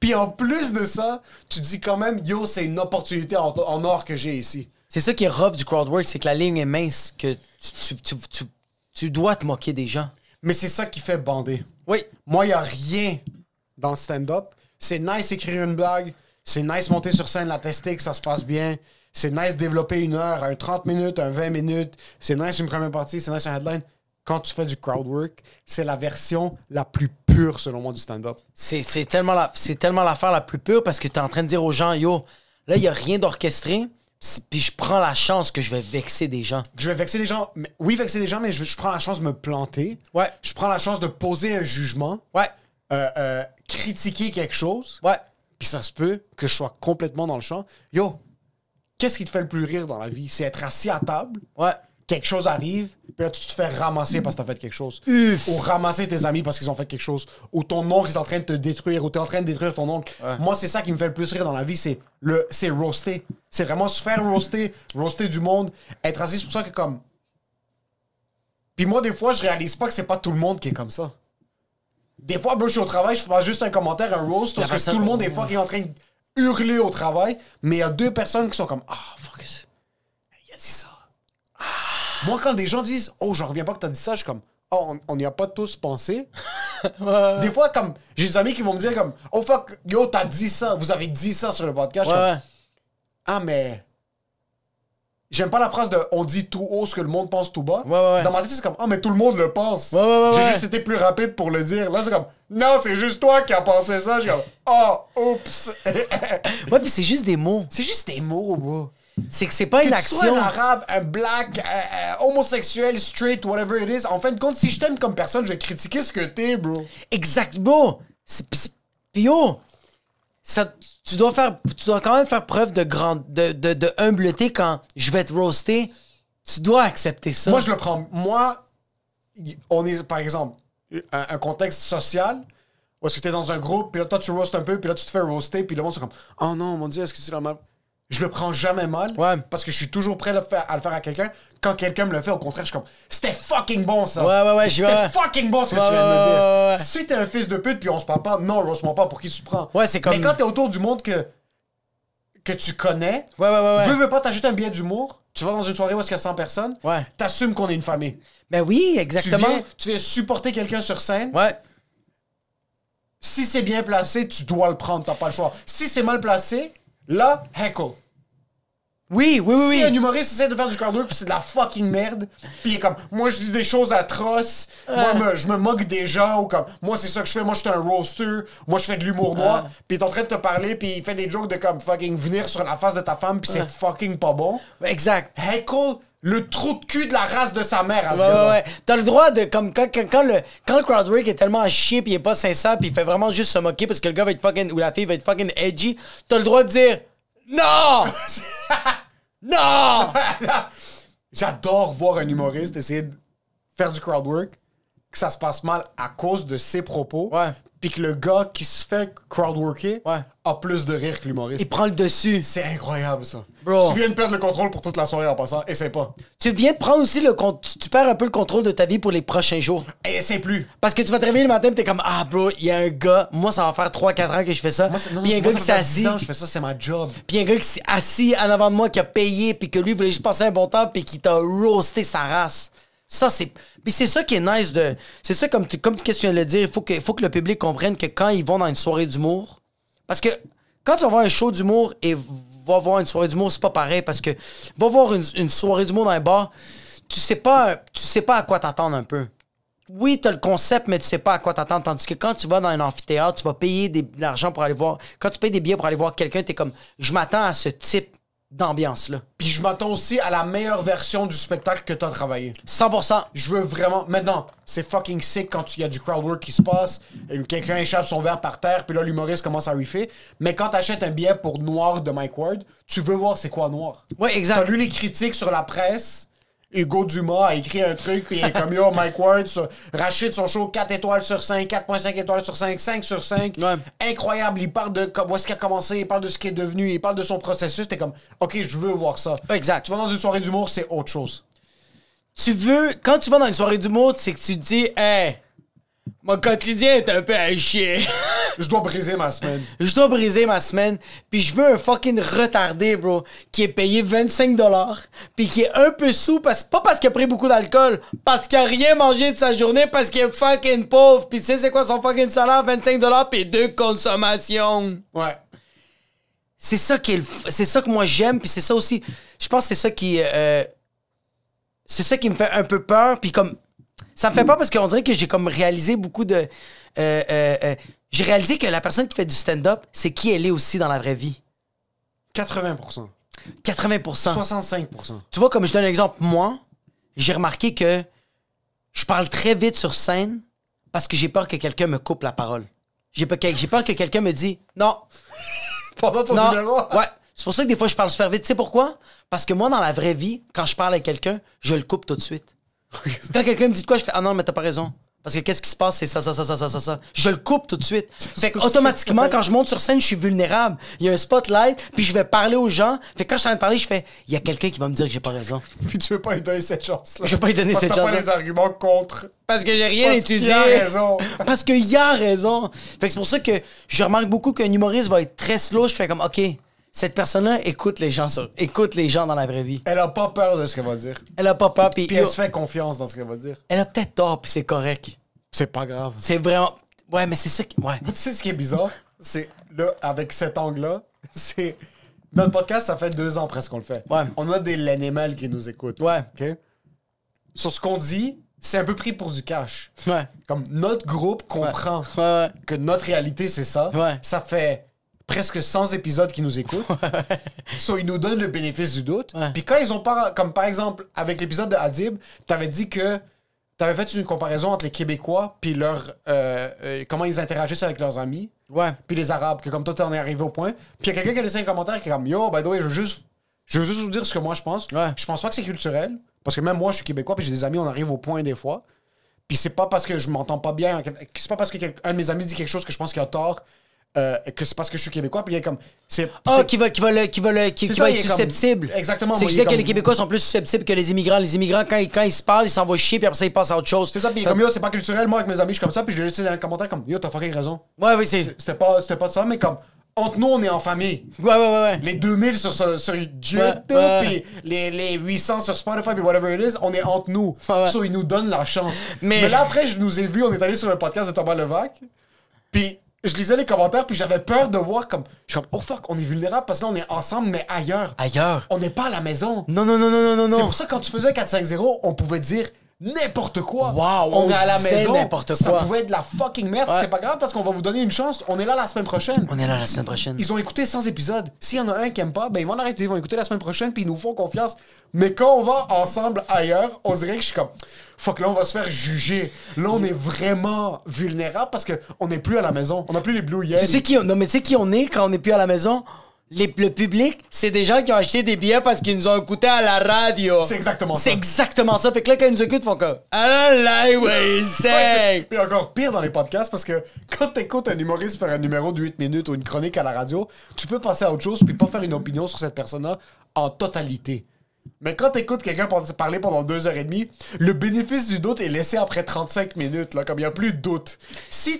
Puis en plus de ça, tu dis quand même, yo, c'est une opportunité en or que j'ai ici. C'est ça qui est rough du crowdwork, c'est que la ligne est mince, que tu dois te moquer des gens. Mais c'est ça qui fait bander. Oui. Moi, y a rien dans le stand-up. C'est nice écrire une blague. C'est nice monter sur scène, la tester, que ça se passe bien. C'est nice développer une heure, un 30 minutes, un 20 minutes. C'est nice une première partie, c'est nice un headline. Quand tu fais du crowdwork, c'est la version la plus pure, selon moi, du stand-up. C'est tellement l'affaire la plus pure parce que t'es en train de dire aux gens, yo, là, y a rien d'orchestré. Puis je prends la chance que je vais vexer des gens. Je vais vexer des gens. Oui, vexer des gens, mais je prends la chance de me planter. Ouais. Je prends la chance de poser un jugement. Ouais. Critiquer quelque chose. Ouais. Puis ça se peut que je sois complètement dans le champ. Yo, qu'est-ce qui te fait le plus rire dans la vie? C'est être assis à table. Ouais. Quelque chose arrive, puis là, tu te fais ramasser parce que t'as fait quelque chose. Uf. Ou ramasser tes amis parce qu'ils ont fait quelque chose. Ou ton oncle est en train de te détruire, ou t'es en train de détruire ton oncle. Ouais. Moi, c'est ça qui me fait le plus rire dans la vie, c'est roaster. C'est vraiment se faire roaster du monde, être assis. C'est pour ça que comme... Puis moi, des fois, je réalise pas que c'est pas tout le monde qui est comme ça. Des fois, bro, je suis au travail, je fais juste un commentaire, un roast, parce que tout le monde est fucking en train de hurler au travail, mais il y a deux personnes qui sont comme « Ah, fuck, il a dit ça. » Moi, quand des gens disent « Oh, je reviens pas que t'as dit ça », je suis comme « Oh, on n'y a pas tous pensé. » Des fois, comme, j'ai des amis qui vont me dire comme « Oh, fuck, yo, t'as dit ça, vous avez dit ça sur le podcast. » Ouais. Ah, mais... J'aime pas la phrase de « On dit tout haut ce que le monde pense tout bas. » Ouais. Dans ma tête, c'est comme « Ah, mais tout le monde le pense. Ouais. J'ai juste été plus rapide pour le dire. » Là, c'est comme « Non, c'est juste toi qui as pensé ça. » Je suis comme « Oh, oups. » Ouais, puis c'est juste des mots. C'est juste des mots, bro. C'est que c'est pas une Que tu sois action. un arabe, un black, homosexuel, straight, whatever it is. En fin de compte, si je t'aime comme personne, je vais critiquer ce que t'es, bro. Exact, bro. Puis yo, tu dois quand même faire preuve de humbleté quand je vais te roaster. Tu dois accepter ça. Moi, je le prends. Moi, on est, par exemple, un contexte social où est-ce que t'es dans un groupe, puis là, toi, tu roastes un peu, puis là, tu te fais roaster, puis le monde, c'est comme « Oh non, mon Dieu, est-ce que c'est normal? » Je le prends jamais mal, parce que je suis toujours prêt à le faire à quelqu'un. Quand quelqu'un me le fait, au contraire, je suis comme « C'était fucking bon, ça! » Ouais. C'était fucking bon, ce que tu viens de me dire. Ouais. Si t'es un fils de pute, puis on se parle pas, non, roast-moi pas, pour qui tu te prends? Ouais, c'est comme... Mais quand t'es autour du monde que tu connais, Ouais. veux pas t'acheter un billet d'humour, tu vas dans une soirée où est-ce qu'il y a 100 personnes, t'assumes qu'on est une famille. Ben oui, exactement. Tu viens supporter quelqu'un sur scène. Ouais. Si c'est bien placé, tu dois le prendre, t'as pas le choix. Si c'est mal placé, là, heckle. Oui. Si un humoriste essaie de faire du crowdwork, puis c'est de la fucking merde, puis il est comme, moi je dis des choses atroces, moi je me moque des gens, ou comme, moi c'est ça que je fais, moi je suis un roaster, moi je fais de l'humour noir, puis il est en train de te parler, puis il fait des jokes de comme fucking venir sur la face de ta femme, puis c'est fucking pas bon. Exact. Heckle le trou de cul de la race de sa mère à ce gars-là. Ouais. T'as le droit de, comme, quand le crowdwork est tellement à chier pis il est pas sincère pis il fait vraiment juste se moquer parce que le gars va être fucking, ou la fille va être fucking edgy, t'as le droit de dire non! Non! J'adore voir un humoriste essayer de faire du crowdwork, que ça se passe mal à cause de ses propos. Ouais. puis que le gars qui se fait crowdworker Ouais. a plus de rire que l'humoriste. Il prend le dessus. C'est incroyable, ça. Bro. Tu viens de perdre le contrôle pour toute la soirée en passant. Essaye pas. Tu viens de prendre aussi tu perds un peu le contrôle de ta vie pour les prochains jours. Et essaye plus. Parce que tu vas te réveiller le matin et t'es comme, ah, bro, il y a un gars, moi, ça va faire 3-4 ans que je fais ça. Non, Puis il y a un moi, gars ça qui s'est fait 10 assis. ans, je fais ça, c'est ma job. Puis il y a un gars qui s'est assis en avant de moi, qui a payé, puis que lui voulait juste passer un bon temps, puis qui t'a roasté sa race. Ça, c'est. Puis c'est ça qui est nice de. C'est ça, comme tu viens de le dire, il faut que le public comprenne que quand ils vont dans une soirée d'humour. Parce que quand tu vas voir un show d'humour et va voir une soirée d'humour, c'est pas pareil. Parce que va voir une soirée d'humour dans un bar, tu sais pas à quoi t'attendre un peu. Oui, t'as le concept, mais tu sais pas à quoi t'attendre. Tandis que quand tu vas dans un amphithéâtre, tu vas payer de l'argent pour aller voir. Quand tu payes des billets pour aller voir quelqu'un, t'es comme, je m'attends à ce type d'ambiance-là. Puis je m'attends aussi à la meilleure version du spectacle que t'as travaillé. 100%. Je veux vraiment... Maintenant, c'est fucking sick quand il y a du crowdwork qui se passe, et quelqu'un échappe son verre par terre, puis là, l'humoriste commence à refaire. Mais quand t'achètes un billet pour Noir de Mike Ward, tu veux voir c'est quoi Noir. Ouais, T'as exact. lu les critiques sur la presse. Hugo Dumas a écrit un truc, puis il est comme yo, Mike Ward, rachète son show 4 étoiles sur 5, 4.5 étoiles sur 5, 5 sur 5. Ouais. Incroyable, il parle de où est-ce qu'il a commencé, il parle de ce qu'il est devenu, il parle de son processus. T'es comme, ok, je veux voir ça. Exact. Tu vas dans une soirée d'humour, c'est autre chose. Quand tu vas dans une soirée d'humour, c'est que tu te dis, hey, mon quotidien est un peu à chier. Je dois briser ma semaine. Je dois briser ma semaine, puis je veux un fucking retardé, bro, qui est payé 25$, puis qui est un peu sous, pas parce qu'il a pris beaucoup d'alcool, parce qu'il a rien mangé de sa journée, parce qu'il est fucking pauvre, puis tu sais c'est quoi son fucking salaire, 25$, puis 2 consommations. Ouais. C'est ça c'est ça que moi j'aime, puis c'est ça aussi, je pense que c'est ça qui me fait un peu peur, puis comme ça me fait peur parce qu'on dirait que j'ai comme réalisé beaucoup de j'ai réalisé que la personne qui fait du stand-up, c'est qui elle est aussi dans la vraie vie. 80%. 80%. 65%. Tu vois, comme je donne un exemple, moi, j'ai remarqué que je parle très vite sur scène parce que j'ai peur que quelqu'un me coupe la parole. J'ai peur que quelqu'un me dise non. Pendant ton Non. numéro? Ouais. C'est pour ça que des fois, je parle super vite. Tu sais pourquoi? Parce que moi, dans la vraie vie, quand je parle avec quelqu'un, je le coupe tout de suite. Quand quelqu'un me dit de quoi, je fais ah non, mais t'as pas raison. Parce que qu'est-ce qui se passe, c'est ça. Je le coupe tout de suite. Fait que automatiquement, quand je monte sur scène, je suis vulnérable. Il y a un spotlight, puis je vais parler aux gens. Fait que quand je suis en train de parler, je fais il y a quelqu'un qui va me dire que j'ai pas raison. Puis tu veux pas lui donner cette chance-là. Je veux pas lui donner Parce que cette t'as pas chance. les arguments contre. Parce que j'ai rien Parce étudié. qu'il a raison. Parce qu'il a raison. Fait que c'est pour ça que je remarque beaucoup qu'un humoriste va être très slow. Je fais comme, OK, cette personne-là écoute les gens dans la vraie vie. Elle a pas peur de ce qu'elle va dire. Elle a pas peur, puis Puis elle se fait confiance dans ce qu'elle va dire. elle a peut-être tort, puis c'est correct. C'est pas grave. C'est vraiment... Ouais, mais c'est ça qui... Ouais. Tu sais ce qui est bizarre? C'est là, avec cet angle-là, c'est. Notre podcast, ça fait 2 ans presque qu'on le fait. Ouais. On a des Lennemel qui nous écoutent. Ouais. OK? Sur ce qu'on dit, c'est un peu pris pour du cash. Ouais. Comme notre groupe comprend Ouais. que notre réalité, c'est ça. Ouais. Ça fait presque 100 épisodes qui nous écoutent. So, ils nous donnent le bénéfice du doute. Ouais. Puis quand ils ont pas... Comme par exemple, avec l'épisode de Adib, t'avais dit que t'avais fait une comparaison entre les Québécois puis comment ils interagissent avec leurs amis. Ouais. Puis les Arabes, que comme toi, t'en es arrivé au point. Puis il y a quelqu'un qui a laissé un commentaire qui est comme Yo, by the way, je veux juste vous dire ce que moi je pense. Ouais. Je pense pas que c'est culturel. Parce que même moi, je suis Québécois, puis j'ai des amis, on arrive au point des fois. Puis c'est pas parce que je m'entends pas bien, c'est pas parce que un de mes amis dit quelque chose que je pense qu'il a tort, que c'est parce que je suis Québécois, puis il est comme. Qui va être susceptible. Exactement. C'est que je disais que les Québécois sont plus susceptibles que les immigrants. Les immigrants, quand ils se parlent, ils s'en vont chier, puis après ça, ils passent à autre chose. C'est ça, puis comme yo, c'est pas culturel. Moi, avec mes amis, je suis comme ça, puis je l'ai laissé dans un commentaire comme Yo, t'as fucking raison. Ouais, oui, c'est... C'était pas ça, mais comme. Entre nous, on est en famille. Ouais. Les 2000 sur YouTube, Ouais. puis les 800 sur Spotify, puis whatever it is, on est entre nous. Ouais. So, ils nous donnent la chance. Mais- Mais là, après, je nous ai vus, on est allé sur le podcast de Thomas Levac, puis je lisais les commentaires, puis j'avais peur de voir comme... Je suis comme, oh fuck, on est vulnérable, parce que là, on est ensemble, mais ailleurs. Ailleurs. On n'est pas à la maison. Non. C'est pour ça que quand tu faisais 4-5-0, on pouvait dire n'importe quoi. Wow, on on est à la disait maison. n'importe Ça quoi. pouvait être de la fucking merde. Ouais. C'est pas grave parce qu'on va vous donner une chance. On est là la semaine prochaine. On est là la semaine prochaine. Ils ont écouté 100 épisodes. S'il y en a un qui aime pas, ben ils vont arrêter. Ils vont écouter la semaine prochaine puis ils nous font confiance. Mais quand on va ensemble ailleurs, on dirait que je suis comme fuck, là on va se faire juger. Là on est vraiment vulnérable parce que on n'est plus à la maison. On n'a plus les Blue Yeti. Tu sais qui on est quand on n'est plus à la maison? Le public, c'est des gens qui ont acheté des billets parce qu'ils nous ont écoutés à la radio. C'est exactement ça. C'est exactement ça. Fait que là, quand ils nous écoutent, ils font comme I don't like what he's saying. Puis encore pire dans les podcasts parce que quand t'écoutes un humoriste faire un numéro de 8 minutes ou une chronique à la radio, tu peux passer à autre chose puis pas faire une opinion sur cette personne-là en totalité. Mais quand t'écoutes quelqu'un parler pendant 2h30, le bénéfice du doute est laissé après 35 minutes, là, comme il n'y a plus de doute. Si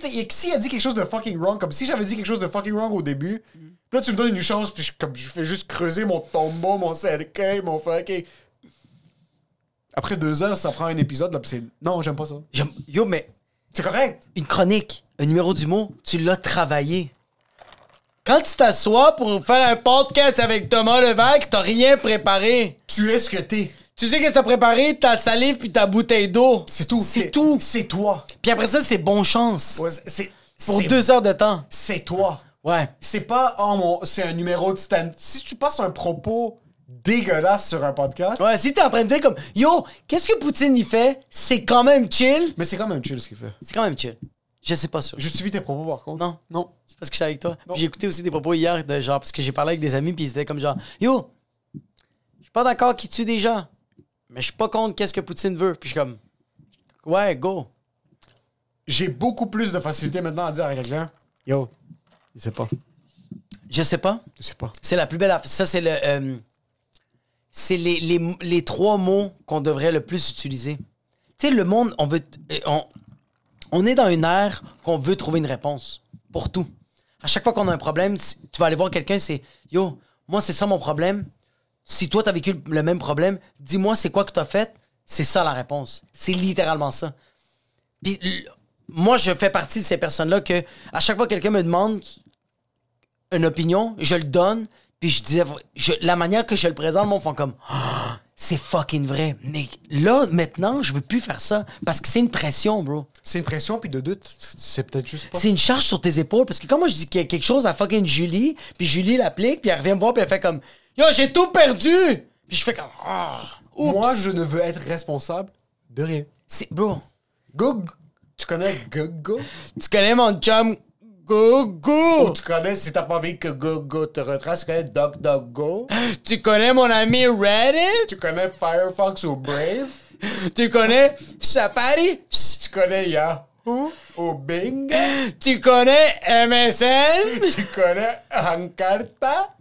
a dit quelque chose de fucking wrong, comme si j'avais dit quelque chose de fucking wrong au début, puis là tu me donnes une chance, puis je fais juste creuser mon tombeau, mon cercueil, mon fucking... Après 2 heures, ça prend un épisode, là, puis c'est... Non, j'aime pas ça. Yo, mais... C'est correct. Une chronique, un numéro d'humour, tu l'as travaillé. Quand tu t'assois pour faire un podcast avec Thomas Levac, t'as rien préparé. Tu es ce que t'es. Tu sais qu'est-ce que t'as préparé? Ta salive puis ta bouteille d'eau. C'est tout. C'est tout. C'est toi. Puis après ça, c'est bon chance. Ouais, Pour 2 heures de temps. C'est toi. Ouais. C'est pas, c'est un numéro de stand. Si tu passes un propos dégueulasse sur un podcast. Ouais, si t'es en train de dire comme, yo, qu'est-ce que Poutine y fait? C'est quand même chill. Mais c'est quand même chill ce qu'il fait. C'est quand même chill. Je sais pas ça. Justifie tes propos par contre. Non. Non. C'est parce que j'étais avec toi. Puis j'ai écouté aussi des propos hier de genre, parce que j'ai parlé avec des amis, puis ils étaient comme genre, yo, je suis pas d'accord qu'il tue des gens, mais je suis pas contre qu'est-ce que Poutine veut. Puis je suis comme, ouais, go. J'ai beaucoup plus de facilité maintenant à dire à quelqu'un, yo, il sait pas. Je sais pas. Je sais pas. C'est la plus belle affaire. Ça, c'est le. C'est les 3 mots qu'on devrait le plus utiliser. Tu sais, le monde, on est dans une ère qu'on veut trouver une réponse pour tout. À chaque fois qu'on a un problème, tu vas aller voir quelqu'un, c'est yo, moi, c'est ça mon problème. Si toi, t'as vécu le même problème, dis-moi c'est quoi que t'as fait. C'est ça la réponse. C'est littéralement ça. Puis moi, je fais partie de ces personnes-là que à chaque fois que quelqu'un me demande une opinion, je le donne, puis je dis la manière que je le présente, le monde font comme c'est fucking vrai. Mais là, maintenant, je veux plus faire ça parce que c'est une pression, bro. C'est une pression, puis de doute, c'est peut-être juste pas. C'est une charge sur tes épaules parce que quand moi je dis qu'il y a quelque chose à fucking Julie, puis Julie l'applique, puis elle revient me voir, puis elle fait comme yo, j'ai tout perdu. Puis je fais comme oups. Moi, je ne veux être responsable de rien. C'est bro. Goog. Tu connais Gogo? Tu connais mon chum Gogo? Ou tu connais, si t'as pas envie que Gogo te retrace, tu connais DuckDuckGo? Tu connais mon ami Reddit? Tu connais Firefox ou Brave? Tu connais Safari? Tu connais Yahoo ou Bing? Tu connais MSN? Tu connais Encarta?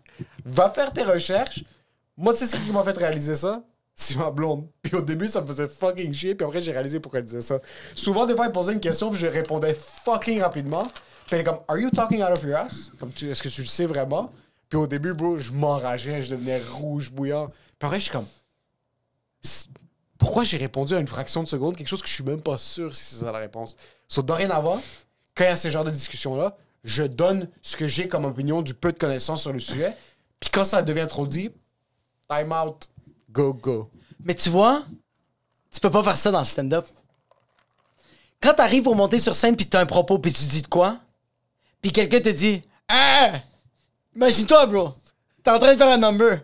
Va faire tes recherches. Moi, tu sais ce qui m'a fait réaliser ça? C'est ma blonde. Puis au début, ça me faisait fucking chier. Puis après, j'ai réalisé pourquoi elle disait ça. Souvent, des fois, elle posait une question, puis je répondais fucking rapidement. Puis elle est comme, Are you talking out of your ass? Comme, est-ce que tu le sais vraiment? Puis au début, bro, je m'enrageais, je devenais rouge, bouillant. Puis après, je suis comme, pourquoi j'ai répondu à une fraction de seconde quelque chose que je suis même pas sûr si c'est ça la réponse? Dorénavant, quand il y a ce genre de discussion-là, je donne ce que j'ai comme opinion du peu de connaissances sur le sujet. Puis quand ça devient trop dit, time out, go. Mais tu vois, tu peux pas faire ça dans le stand-up. Quand t'arrives pour monter sur scène puis t'as un propos puis tu dis de quoi, puis quelqu'un te dit « Ah! Imagine-toi, bro, t'es en train de faire un number. »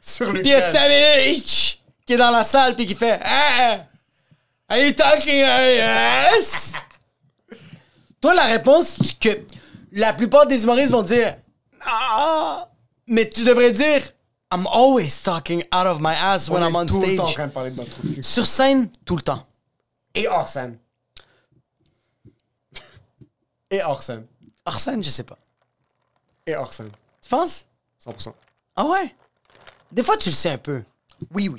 Sur le Puis il y a Samuel H qui est dans la salle puis qui fait « Ah! Are you talking us? » Toi, la réponse, c'est que la plupart des humoristes vont dire « Ah! » Mais tu devrais dire « I'm always talking out of my ass when I'm on tout le temps en stage. train de parler de notre truc. » Sur scène, tout le temps. Et hors scène. Et hors scène. Hors scène, je sais pas. Et hors scène. Tu penses? 100%. Ah ouais? Des fois, tu le sais un peu. Oui.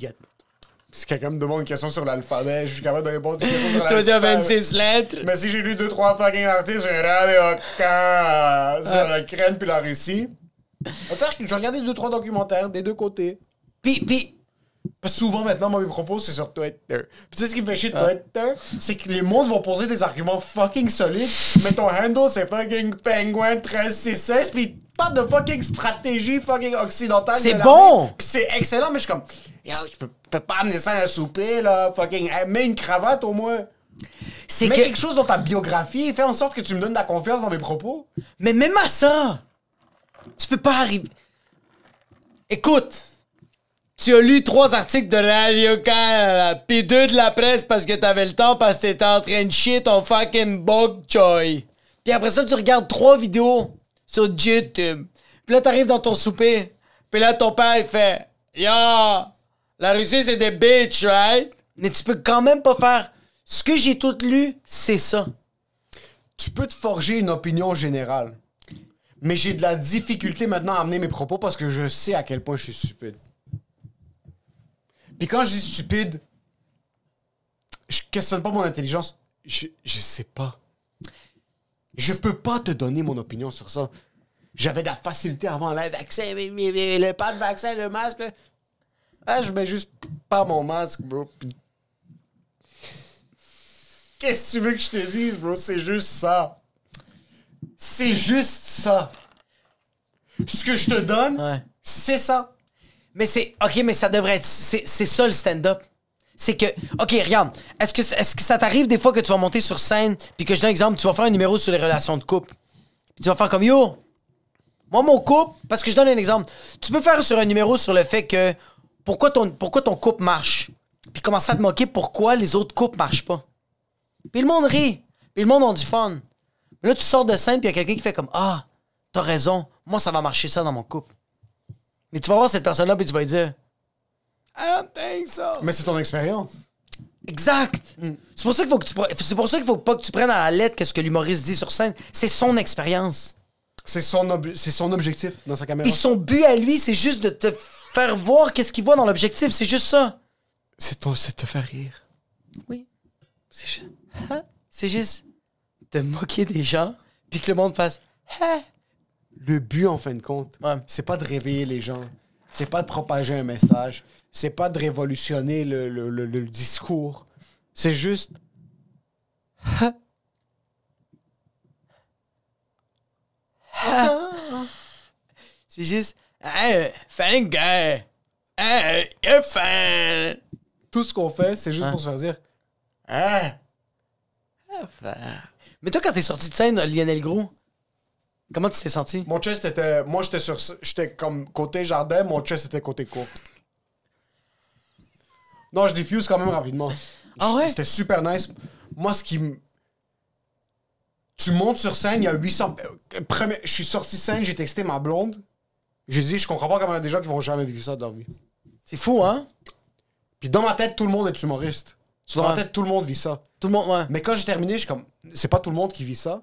Si quelqu'un me demande une question sur l'alphabet, je suis capable de répondre une question sur Tu vas dire l'alphabet. 26 lettres. Mais si j'ai lu 2-3 fucking articles sur Radio sur l'Ukraine puis la Russie, je vais regarder 2-3 documentaires des deux côtés. Puis, Parce que souvent, maintenant, moi, mes propos, c'est sur Twitter. Puis tu sais ce qui me fait chier de Twitter? C'est que les mondes vont poser des arguments fucking solides, mais ton handle, c'est fucking Penguin 1366, puis ils parlent de fucking stratégie fucking occidentale. C'est de bon! Puis c'est excellent, mais je suis comme, yo, je peux pas amener ça à un souper, là, fucking, mets une cravate au moins. c'est Mets que... quelque chose dans ta biographie et fais en sorte que tu me donnes de la confiance dans mes propos. Mais même à ça, tu peux pas arriver... Écoute, tu as lu 3 articles de Radio-Can, puis 2 de la presse parce que t'avais le temps parce que t'étais en train de chier ton fucking bok choy. Puis après ça, tu regardes 3 vidéos sur YouTube. Puis là, t'arrives dans ton souper. Puis là, ton père, il fait Yo, la Russie, c'est des bitches, right? Mais tu peux quand même pas faire. Ce que j'ai tout lu, c'est ça. Tu peux te forger une opinion générale. Mais j'ai de la difficulté maintenant à amener mes propos parce que je sais à quel point je suis stupide. Puis quand je dis stupide, je questionne pas mon intelligence. Je sais pas. Je peux pas te donner mon opinion sur ça. J'avais de la facilité avant le vaccin, le pas de vaccin, le masque. Ah, je mets juste pas mon masque, bro. Qu'est-ce que tu veux que je te dise, bro? C'est juste ça. C'est juste ça. Ce que je te donne, c'est ça. Mais c'est... OK, mais ça devrait être... C'est ça, le stand-up. C'est que... OK, regarde. Est-ce que ça t'arrive des fois que tu vas monter sur scène puis que je donne un exemple, tu vas faire un numéro sur les relations de couple. Puis tu vas faire comme, yo, moi, mon couple... Parce que je donne un exemple. Tu peux faire sur un numéro sur le fait que... Pourquoi ton couple marche? Puis commencer à te moquer pourquoi les autres couples marchent pas. Puis le monde rit. Puis le monde a du fun. Mais là, tu sors de scène, puis il y a quelqu'un qui fait comme Ah, t'as raison. Moi, ça va marcher ça dans mon couple. Mais tu vas voir cette personne-là, puis tu vas lui dire I don't think so. Mais c'est ton expérience. Exact. C'est pour ça qu'il faut que c'est pour ça qu'il faut pas que tu prennes à la lettre qu'est-ce que l'humoriste dit sur scène. C'est son expérience. C'est son objectif dans sa caméra. Puis son but à lui, c'est juste de te faire voir qu'est-ce qu'il voit dans l'objectif. C'est juste ça. C'est de te faire rire. Oui. C'est juste de moquer des gens, puis que le monde fasse hein? Le but, en fin de compte, c'est pas de réveiller les gens. C'est pas de propager un message. C'est pas de révolutionner le discours. C'est juste... C'est juste hey, fan guy. Hey, you're fan. Tout ce qu'on fait, c'est juste pour se faire dire Mais toi, quand t'es sorti de scène, Lionel Groux, comment tu t'es senti? Mon chest était... Moi, j'étais comme côté jardin, mon chest était côté cour. Non, je diffuse quand même rapidement. Ah ouais? C'était super nice. Moi, ce qui me... Tu montes sur scène, il y a 800... Je suis sorti de scène, j'ai texté ma blonde. J'ai dit, je comprends pas comment il y a des gens qui vont jamais vivre ça de leur vie. C'est fou, hein? Puis dans ma tête, tout le monde est humoriste. Dans ma tête, tout le monde vit ça. Tout le monde, ouais. Mais quand j'ai terminé, je suis comme... C'est pas tout le monde qui vit ça.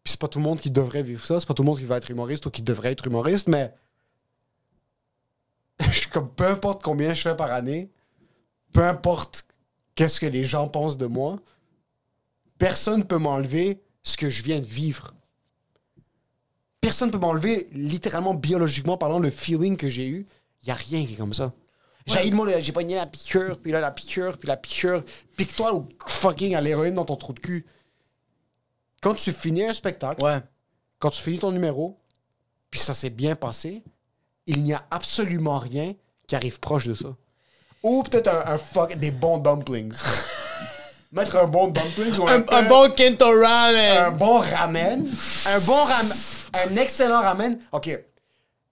Puis c'est pas tout le monde qui devrait vivre ça. C'est pas tout le monde qui va être humoriste ou qui devrait être humoriste, mais... je suis comme, peu importe combien je fais par année, peu importe qu'est-ce que les gens pensent de moi, personne peut m'enlever ce que je viens de vivre. Personne peut m'enlever, littéralement, biologiquement parlant, le feeling que j'ai eu. Il y a rien qui est comme ça. J'ai pogné la piqûre, puis là, la piqûre, puis la piqûre. Pique-toi au fucking à l'héroïne dans ton trou de cul. Quand tu finis un spectacle, quand tu finis ton numéro, puis ça s'est bien passé, il n'y a absolument rien qui arrive proche de ça. Ou peut-être des bons dumplings. Mettre un bon dumplings ou un bon Kento ramen. Un bon ramen. Un excellent ramen. OK.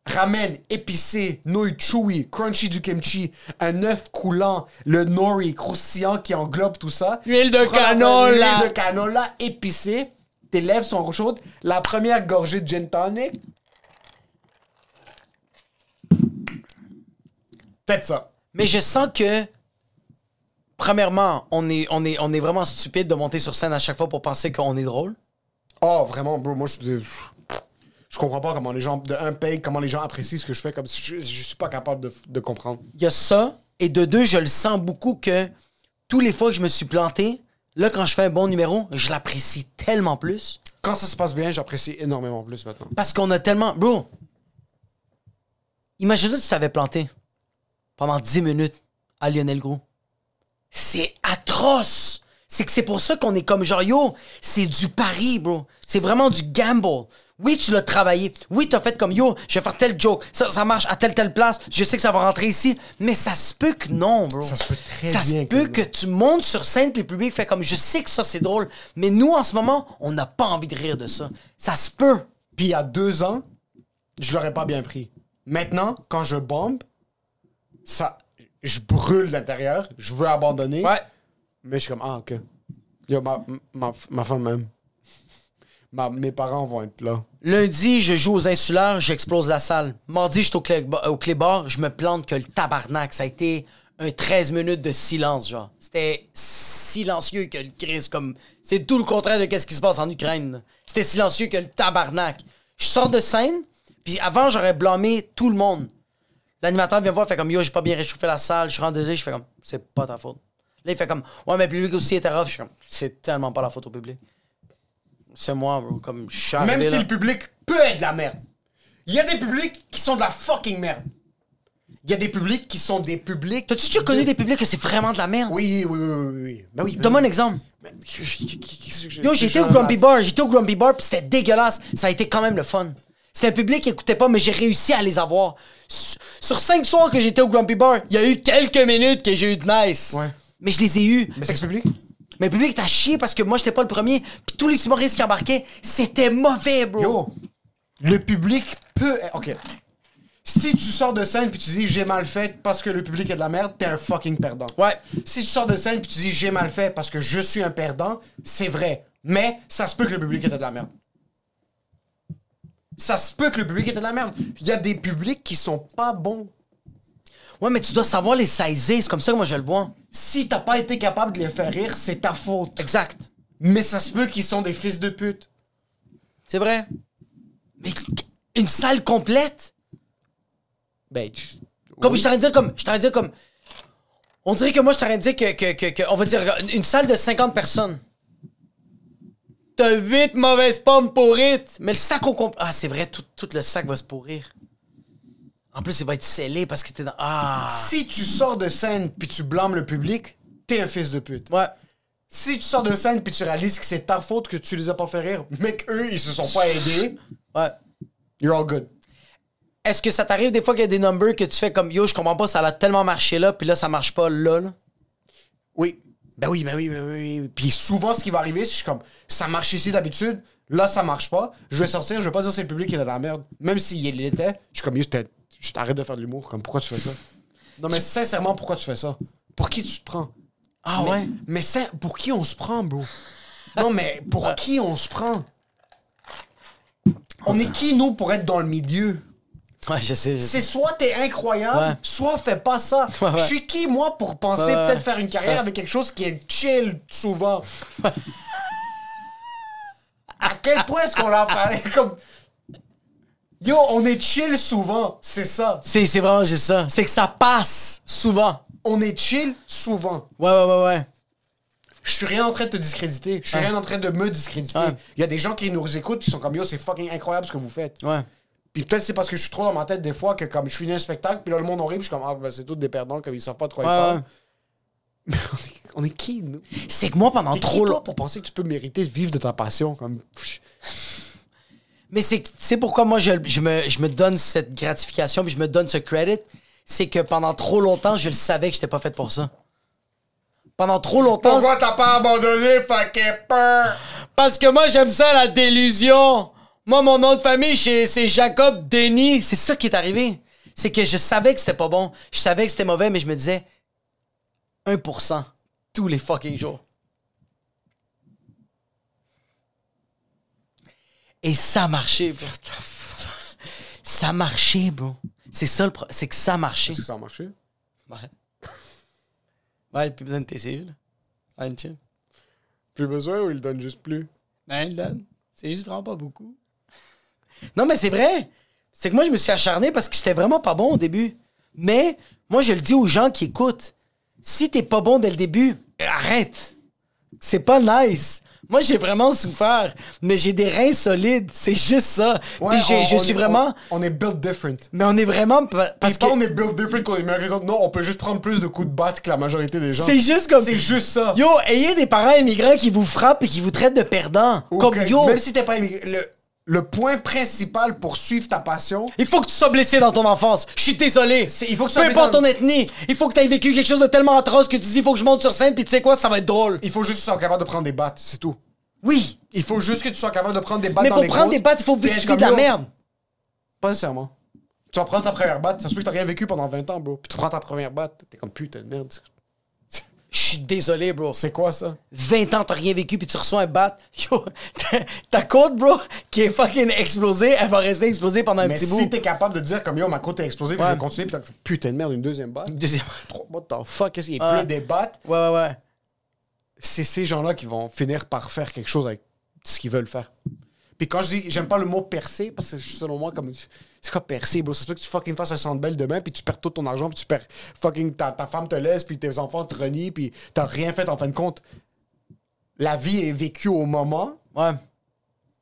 Ramen épicé, nouilles chewy, crunchy du kimchi, un œuf coulant, le nori croustillant qui englobe tout ça. L'huile de canola. L'huile de canola épicée. Tes lèvres sont chaudes. La première gorgée de gin tonic. Peut-être ça. Mais je sens que, premièrement, on est vraiment stupide de monter sur scène à chaque fois pour penser qu'on est drôle. Oh, vraiment, bro. Moi, je comprends pas comment les gens, comment les gens apprécient ce que je fais. Comme je suis pas capable de comprendre. Il y a ça. Et de deux, je le sens beaucoup que tous les fois que je me suis planté, là, quand je fais un bon numéro, je l'apprécie tellement plus. Quand ça se passe bien, j'apprécie énormément plus maintenant. Parce qu'on a tellement... Bro, imagine-toi si tu t'avais planté pendant 10 minutes à Lionel Groux. C'est atroce! C'est que c'est pour ça qu'on est comme genre, yo, c'est du pari, bro. C'est vraiment du gamble. Oui, tu l'as travaillé. Oui, t'as fait comme, yo, je vais faire tel joke. Ça marche à telle place. Je sais que ça va rentrer ici. Mais ça se peut que non, bro. Ça se peut très bien. Ça se peut que tu montes sur scène puis le public fait comme, je sais que ça, c'est drôle. Mais nous, en ce moment, on n'a pas envie de rire de ça. Ça se peut. Puis il y a 2 ans, je l'aurais pas bien pris. Maintenant, quand je bombe, je brûle l'intérieur. Je veux abandonner. Ouais. Mais je suis comme, ah, OK. Yo, ma femme m'aime. Mes parents vont être là. Lundi, je joue aux insulaires, j'explose la salle. Mardi, je suis au clé-bar, je me plante que le tabarnak. Ça a été un 13 minutes de silence, genre. C'était silencieux que le Christ, comme... C'est tout le contraire de ce qui se passe en Ukraine. C'était silencieux que le tabarnak. Je sors de scène, puis avant, j'aurais blâmé tout le monde. L'animateur vient voir, fait comme, yo, j'ai pas bien réchauffé la salle, je suis rendu deuxième, je fais comme, c'est pas ta faute. Là, il fait comme, ouais, mais le public aussi était rough. Je suis comme, c'est tellement pas la faute au public. C'est moi, bro. Comme, je suis arrivé Même si là. le public peut être de la merde. Il y a des publics qui sont de la fucking merde. Il y a des publics qui sont des publics... T'as-tu déjà connu des publics que c'est vraiment de la merde? Oui. Ben oui. Donne-moi un exemple. Yo, j'étais au Grumpy Bar, pis c'était dégueulasse. Ça a été quand même le fun. C'était un public qui écoutait pas, mais j'ai réussi à les avoir. Sur 5 soirs que j'étais au Grumpy Bar, il y a eu quelques minutes que j'ai eu de nice. Ouais. Mais je les ai eus. Mais c'est le public? Mais le public t'a chié parce que moi, j'étais pas le premier. Puis tous les humoristes qui embarquaient, c'était mauvais, bro. Yo, le public peut... OK. Si tu sors de scène puis tu dis j'ai mal fait parce que le public est de la merde, t'es un fucking perdant. Ouais. Si tu sors de scène puis tu dis j'ai mal fait parce que je suis un perdant, c'est vrai. Mais ça se peut que le public était de la merde. Ça se peut que le public était de la merde. Il y a des publics qui sont pas bons. Ouais, mais tu dois savoir les saisir. C'est comme ça que moi, je le vois. Si t'as pas été capable de les faire rire, c'est ta faute. Exact. Mais ça se peut qu'ils sont des fils de pute. C'est vrai. Mais une salle complète? Ben, Comme je t'aurais dire comme... On dirait que moi, je t'aurais dit que on va dire, une salle de 50 personnes. T'as 8 mauvaises pommes pourrites. Mais le sac au complet... Ah, c'est vrai, tout le sac va se pourrir. En plus, il va être scellé parce que t'es dans... Ah! Si tu sors de scène puis tu blâmes le public, t'es un fils de pute. Ouais. Si tu sors de scène puis tu réalises que c'est ta faute que tu les as pas fait rire, mais qu'eux, ils se sont pas aidés, Ouais. you're all good. Est-ce que ça t'arrive des fois qu'il y a des numbers que tu fais comme yo, je comprends pas, ça a tellement marché là, puis là, ça marche pas là? Oui. Ben oui. Puis souvent, ce qui va arriver, c'est que je suis comme, ça marche ici d'habitude, là, ça marche pas. Je vais sortir, je vais pas dire que c'est le public qui est de la merde. Même s'il l'était, je suis comme, yo, juste arrête de faire de l'humour. Comme, pourquoi tu fais ça? Non, mais sincèrement, pourquoi tu fais ça? Pour qui tu te prends? Ah ouais? Mais pour qui on se prend, bro? Non, mais pour qui on se prend? On est qui, nous, pour être dans le milieu? Ouais, je sais. C'est soit t'es incroyable, Ouais. soit fais pas ça. Ouais. Je suis qui, moi, pour penser Ouais. peut-être faire une carrière avec quelque chose qui est chill souvent? À quel point est-ce qu'on l'a fait? Comme... Yo, on est chill souvent, c'est ça. C'est vraiment juste ça. C'est que ça passe souvent. On est chill souvent. Ouais. Je suis rien en train de te discréditer. Je suis rien en train de me discréditer. Il Ouais. y a des gens qui nous écoutent qui sont comme yo, c'est fucking incroyable ce que vous faites. Ouais. Puis peut-être c'est parce que je suis trop dans ma tête des fois que comme je finis un spectacle, puis là le monde en rit, puis je suis comme ah ben c'est tous des perdants comme ils savent pas de quoi ils parlent. Ouais. Mais on est qui nous? C'est que moi, pendant T'es trop qui, toi, longtemps. pour penser que tu peux mériter de vivre de ta passion comme. Mais c'est pourquoi moi, je me donne cette gratification, puis je me donne ce credit. C'est que pendant trop longtemps, je le savais que j'étais pas fait pour ça. Pendant trop longtemps. Pourquoi t'as pas abandonné, fucking peur? Parce que moi, j'aime ça, la délusion. Moi, mon nom de famille, c'est Jacob Denis. C'est ça qui est arrivé. C'est que je savais que c'était pas bon. Je savais que c'était mauvais, mais je me disais 1% tous les fucking jours. Et ça marchait, bro. Ça marchait, bro. C'est ça c'est que ça marchait. Est-ce que ça a marché? Ouais. Ouais, plus besoin de TCU, là. Ouais, une chill. Plus besoin ou il donne juste plus? Ben, il donne. C'est juste vraiment pas beaucoup. Non, mais c'est vrai. C'est que moi, je me suis acharné parce que j'étais vraiment pas bon au début. Mais, moi, je le dis aux gens qui écoutent. Si t'es pas bon dès le début, arrête. C'est pas nice. Moi, j'ai vraiment souffert. Mais j'ai des reins solides. C'est juste ça. Ouais, Puis je suis vraiment... On est built different. Mais on est vraiment... Parce Parce que... qu'on est built different qu'on est meilleurs que les autres. Non, on peut juste prendre plus de coups de batte que la majorité des gens. C'est juste comme... C'est juste ça. Yo, ayez des parents immigrants qui vous frappent et qui vous traitent de perdants. Ou Comme que- yo... Même si t'es pas immigré, le point principal pour suivre ta passion, Il faut que tu sois blessé dans ton enfance. Je suis désolé. il faut que tu Peu sois importe blessé ton ethnie. Il faut que tu aies vécu quelque chose de tellement atroce que tu dis il faut que je monte sur scène puis tu sais quoi, ça va être drôle. il faut juste que tu sois capable de prendre des battes, c'est tout. Oui. Il faut juste que tu sois capable de prendre des battes Mais dans pour les prendre côtes, des battes, il faut puis que être tu comme, vis de la yo, merde. Pas nécessairement. Tu vas prendre ta première batte, ça se peut que t'as rien vécu pendant 20 ans, bro. Puis tu prends ta première batte, t'es comme putain de merde. Je suis désolé, bro. C'est quoi ça? 20 ans, t'as rien vécu, puis tu reçois un bat. Yo, ta côte, bro, qui est fucking explosée, elle va rester explosée pendant un petit bout. Mais si t'es capable de dire comme yo, ma côte est explosée, puis Ouais. je vais continuer, puis t'as putain de merde, une deuxième batte. Deuxième. What the fuck? Qu'est-ce qu'il y a plein des battes? Ouais. C'est ces gens-là qui vont finir par faire quelque chose avec ce qu'ils veulent faire. Puis quand je dis, j'aime pas le mot percer, parce que selon moi, comme c'est quoi percer, bro? Ça se peut que tu fucking fasses un Sandbell demain, puis tu perds tout ton argent, puis tu perds fucking ta femme te laisse, puis tes enfants te renient, puis t'as rien fait en fin de compte. La vie est vécue au moment. Ouais.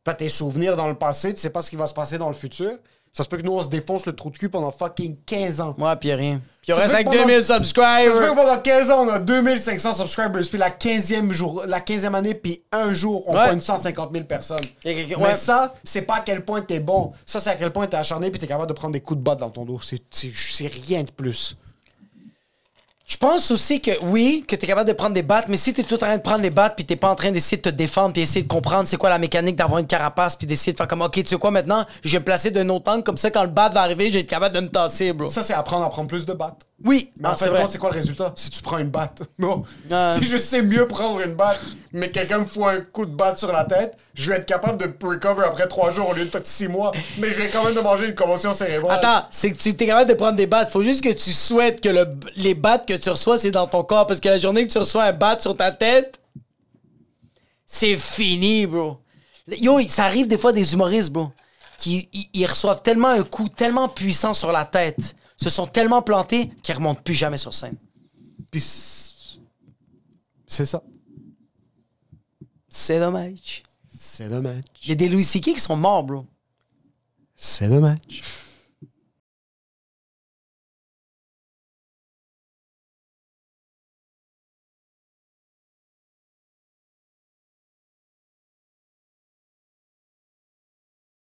T'as tes souvenirs dans le passé, tu sais pas ce qui va se passer dans le futur. Ça se peut que nous, on se défonce le trou de cul pendant fucking 15 ans. Ouais, pis y'a rien. Pis on Ça se reste fait avec pendant- 2000 Ça se subscribers. fait que pendant 15 ans, on a 2500 subscribers, puis la 15e année, puis un jour, on Ouais. pogne 150 000 personnes. Y a quelqu'un- Mais ouais. ça, c'est pas à quel point t'es bon. Ça, c'est à quel point t'es acharné, puis t'es capable de prendre des coups de batte dans ton dos. C'est rien de plus. Je pense aussi que oui, que t'es capable de prendre des battes, mais si t'es tout en train de prendre les battes puis t'es pas en train d'essayer de te défendre puis essayer de comprendre c'est quoi la mécanique d'avoir une carapace puis d'essayer de faire comme ok, tu sais quoi maintenant, je vais me placer d'un autre angle comme ça quand le bat va arriver, je vais être capable de me tasser, bro. Ça, c'est apprendre à prendre plus de battes. Oui, Mais en c'est fin de vrai. compte, c'est quoi le résultat? Si tu prends une batte. Non. Ah. Si je sais mieux prendre une batte, mais quelqu'un me fout un coup de batte sur la tête, je vais être capable de recover après 3 jours au lieu de 6 mois. Mais je vais quand même de manger une commotion cérébrale. Attends, c'est que tu es capable de prendre des battes. Faut juste que tu souhaites que les battes que tu reçois, c'est dans ton corps. Parce que la journée que tu reçois un bat sur ta tête, c'est fini, bro. Yo, ça arrive des fois des humoristes, bro, qui ils reçoivent tellement un coup tellement puissant sur la tête, se sont tellement plantés qu'ils remontent plus jamais sur scène. Puis c'est ça. C'est dommage. C'est dommage. Il y a des Louis C.K. qui sont morts, bro. C'est dommage.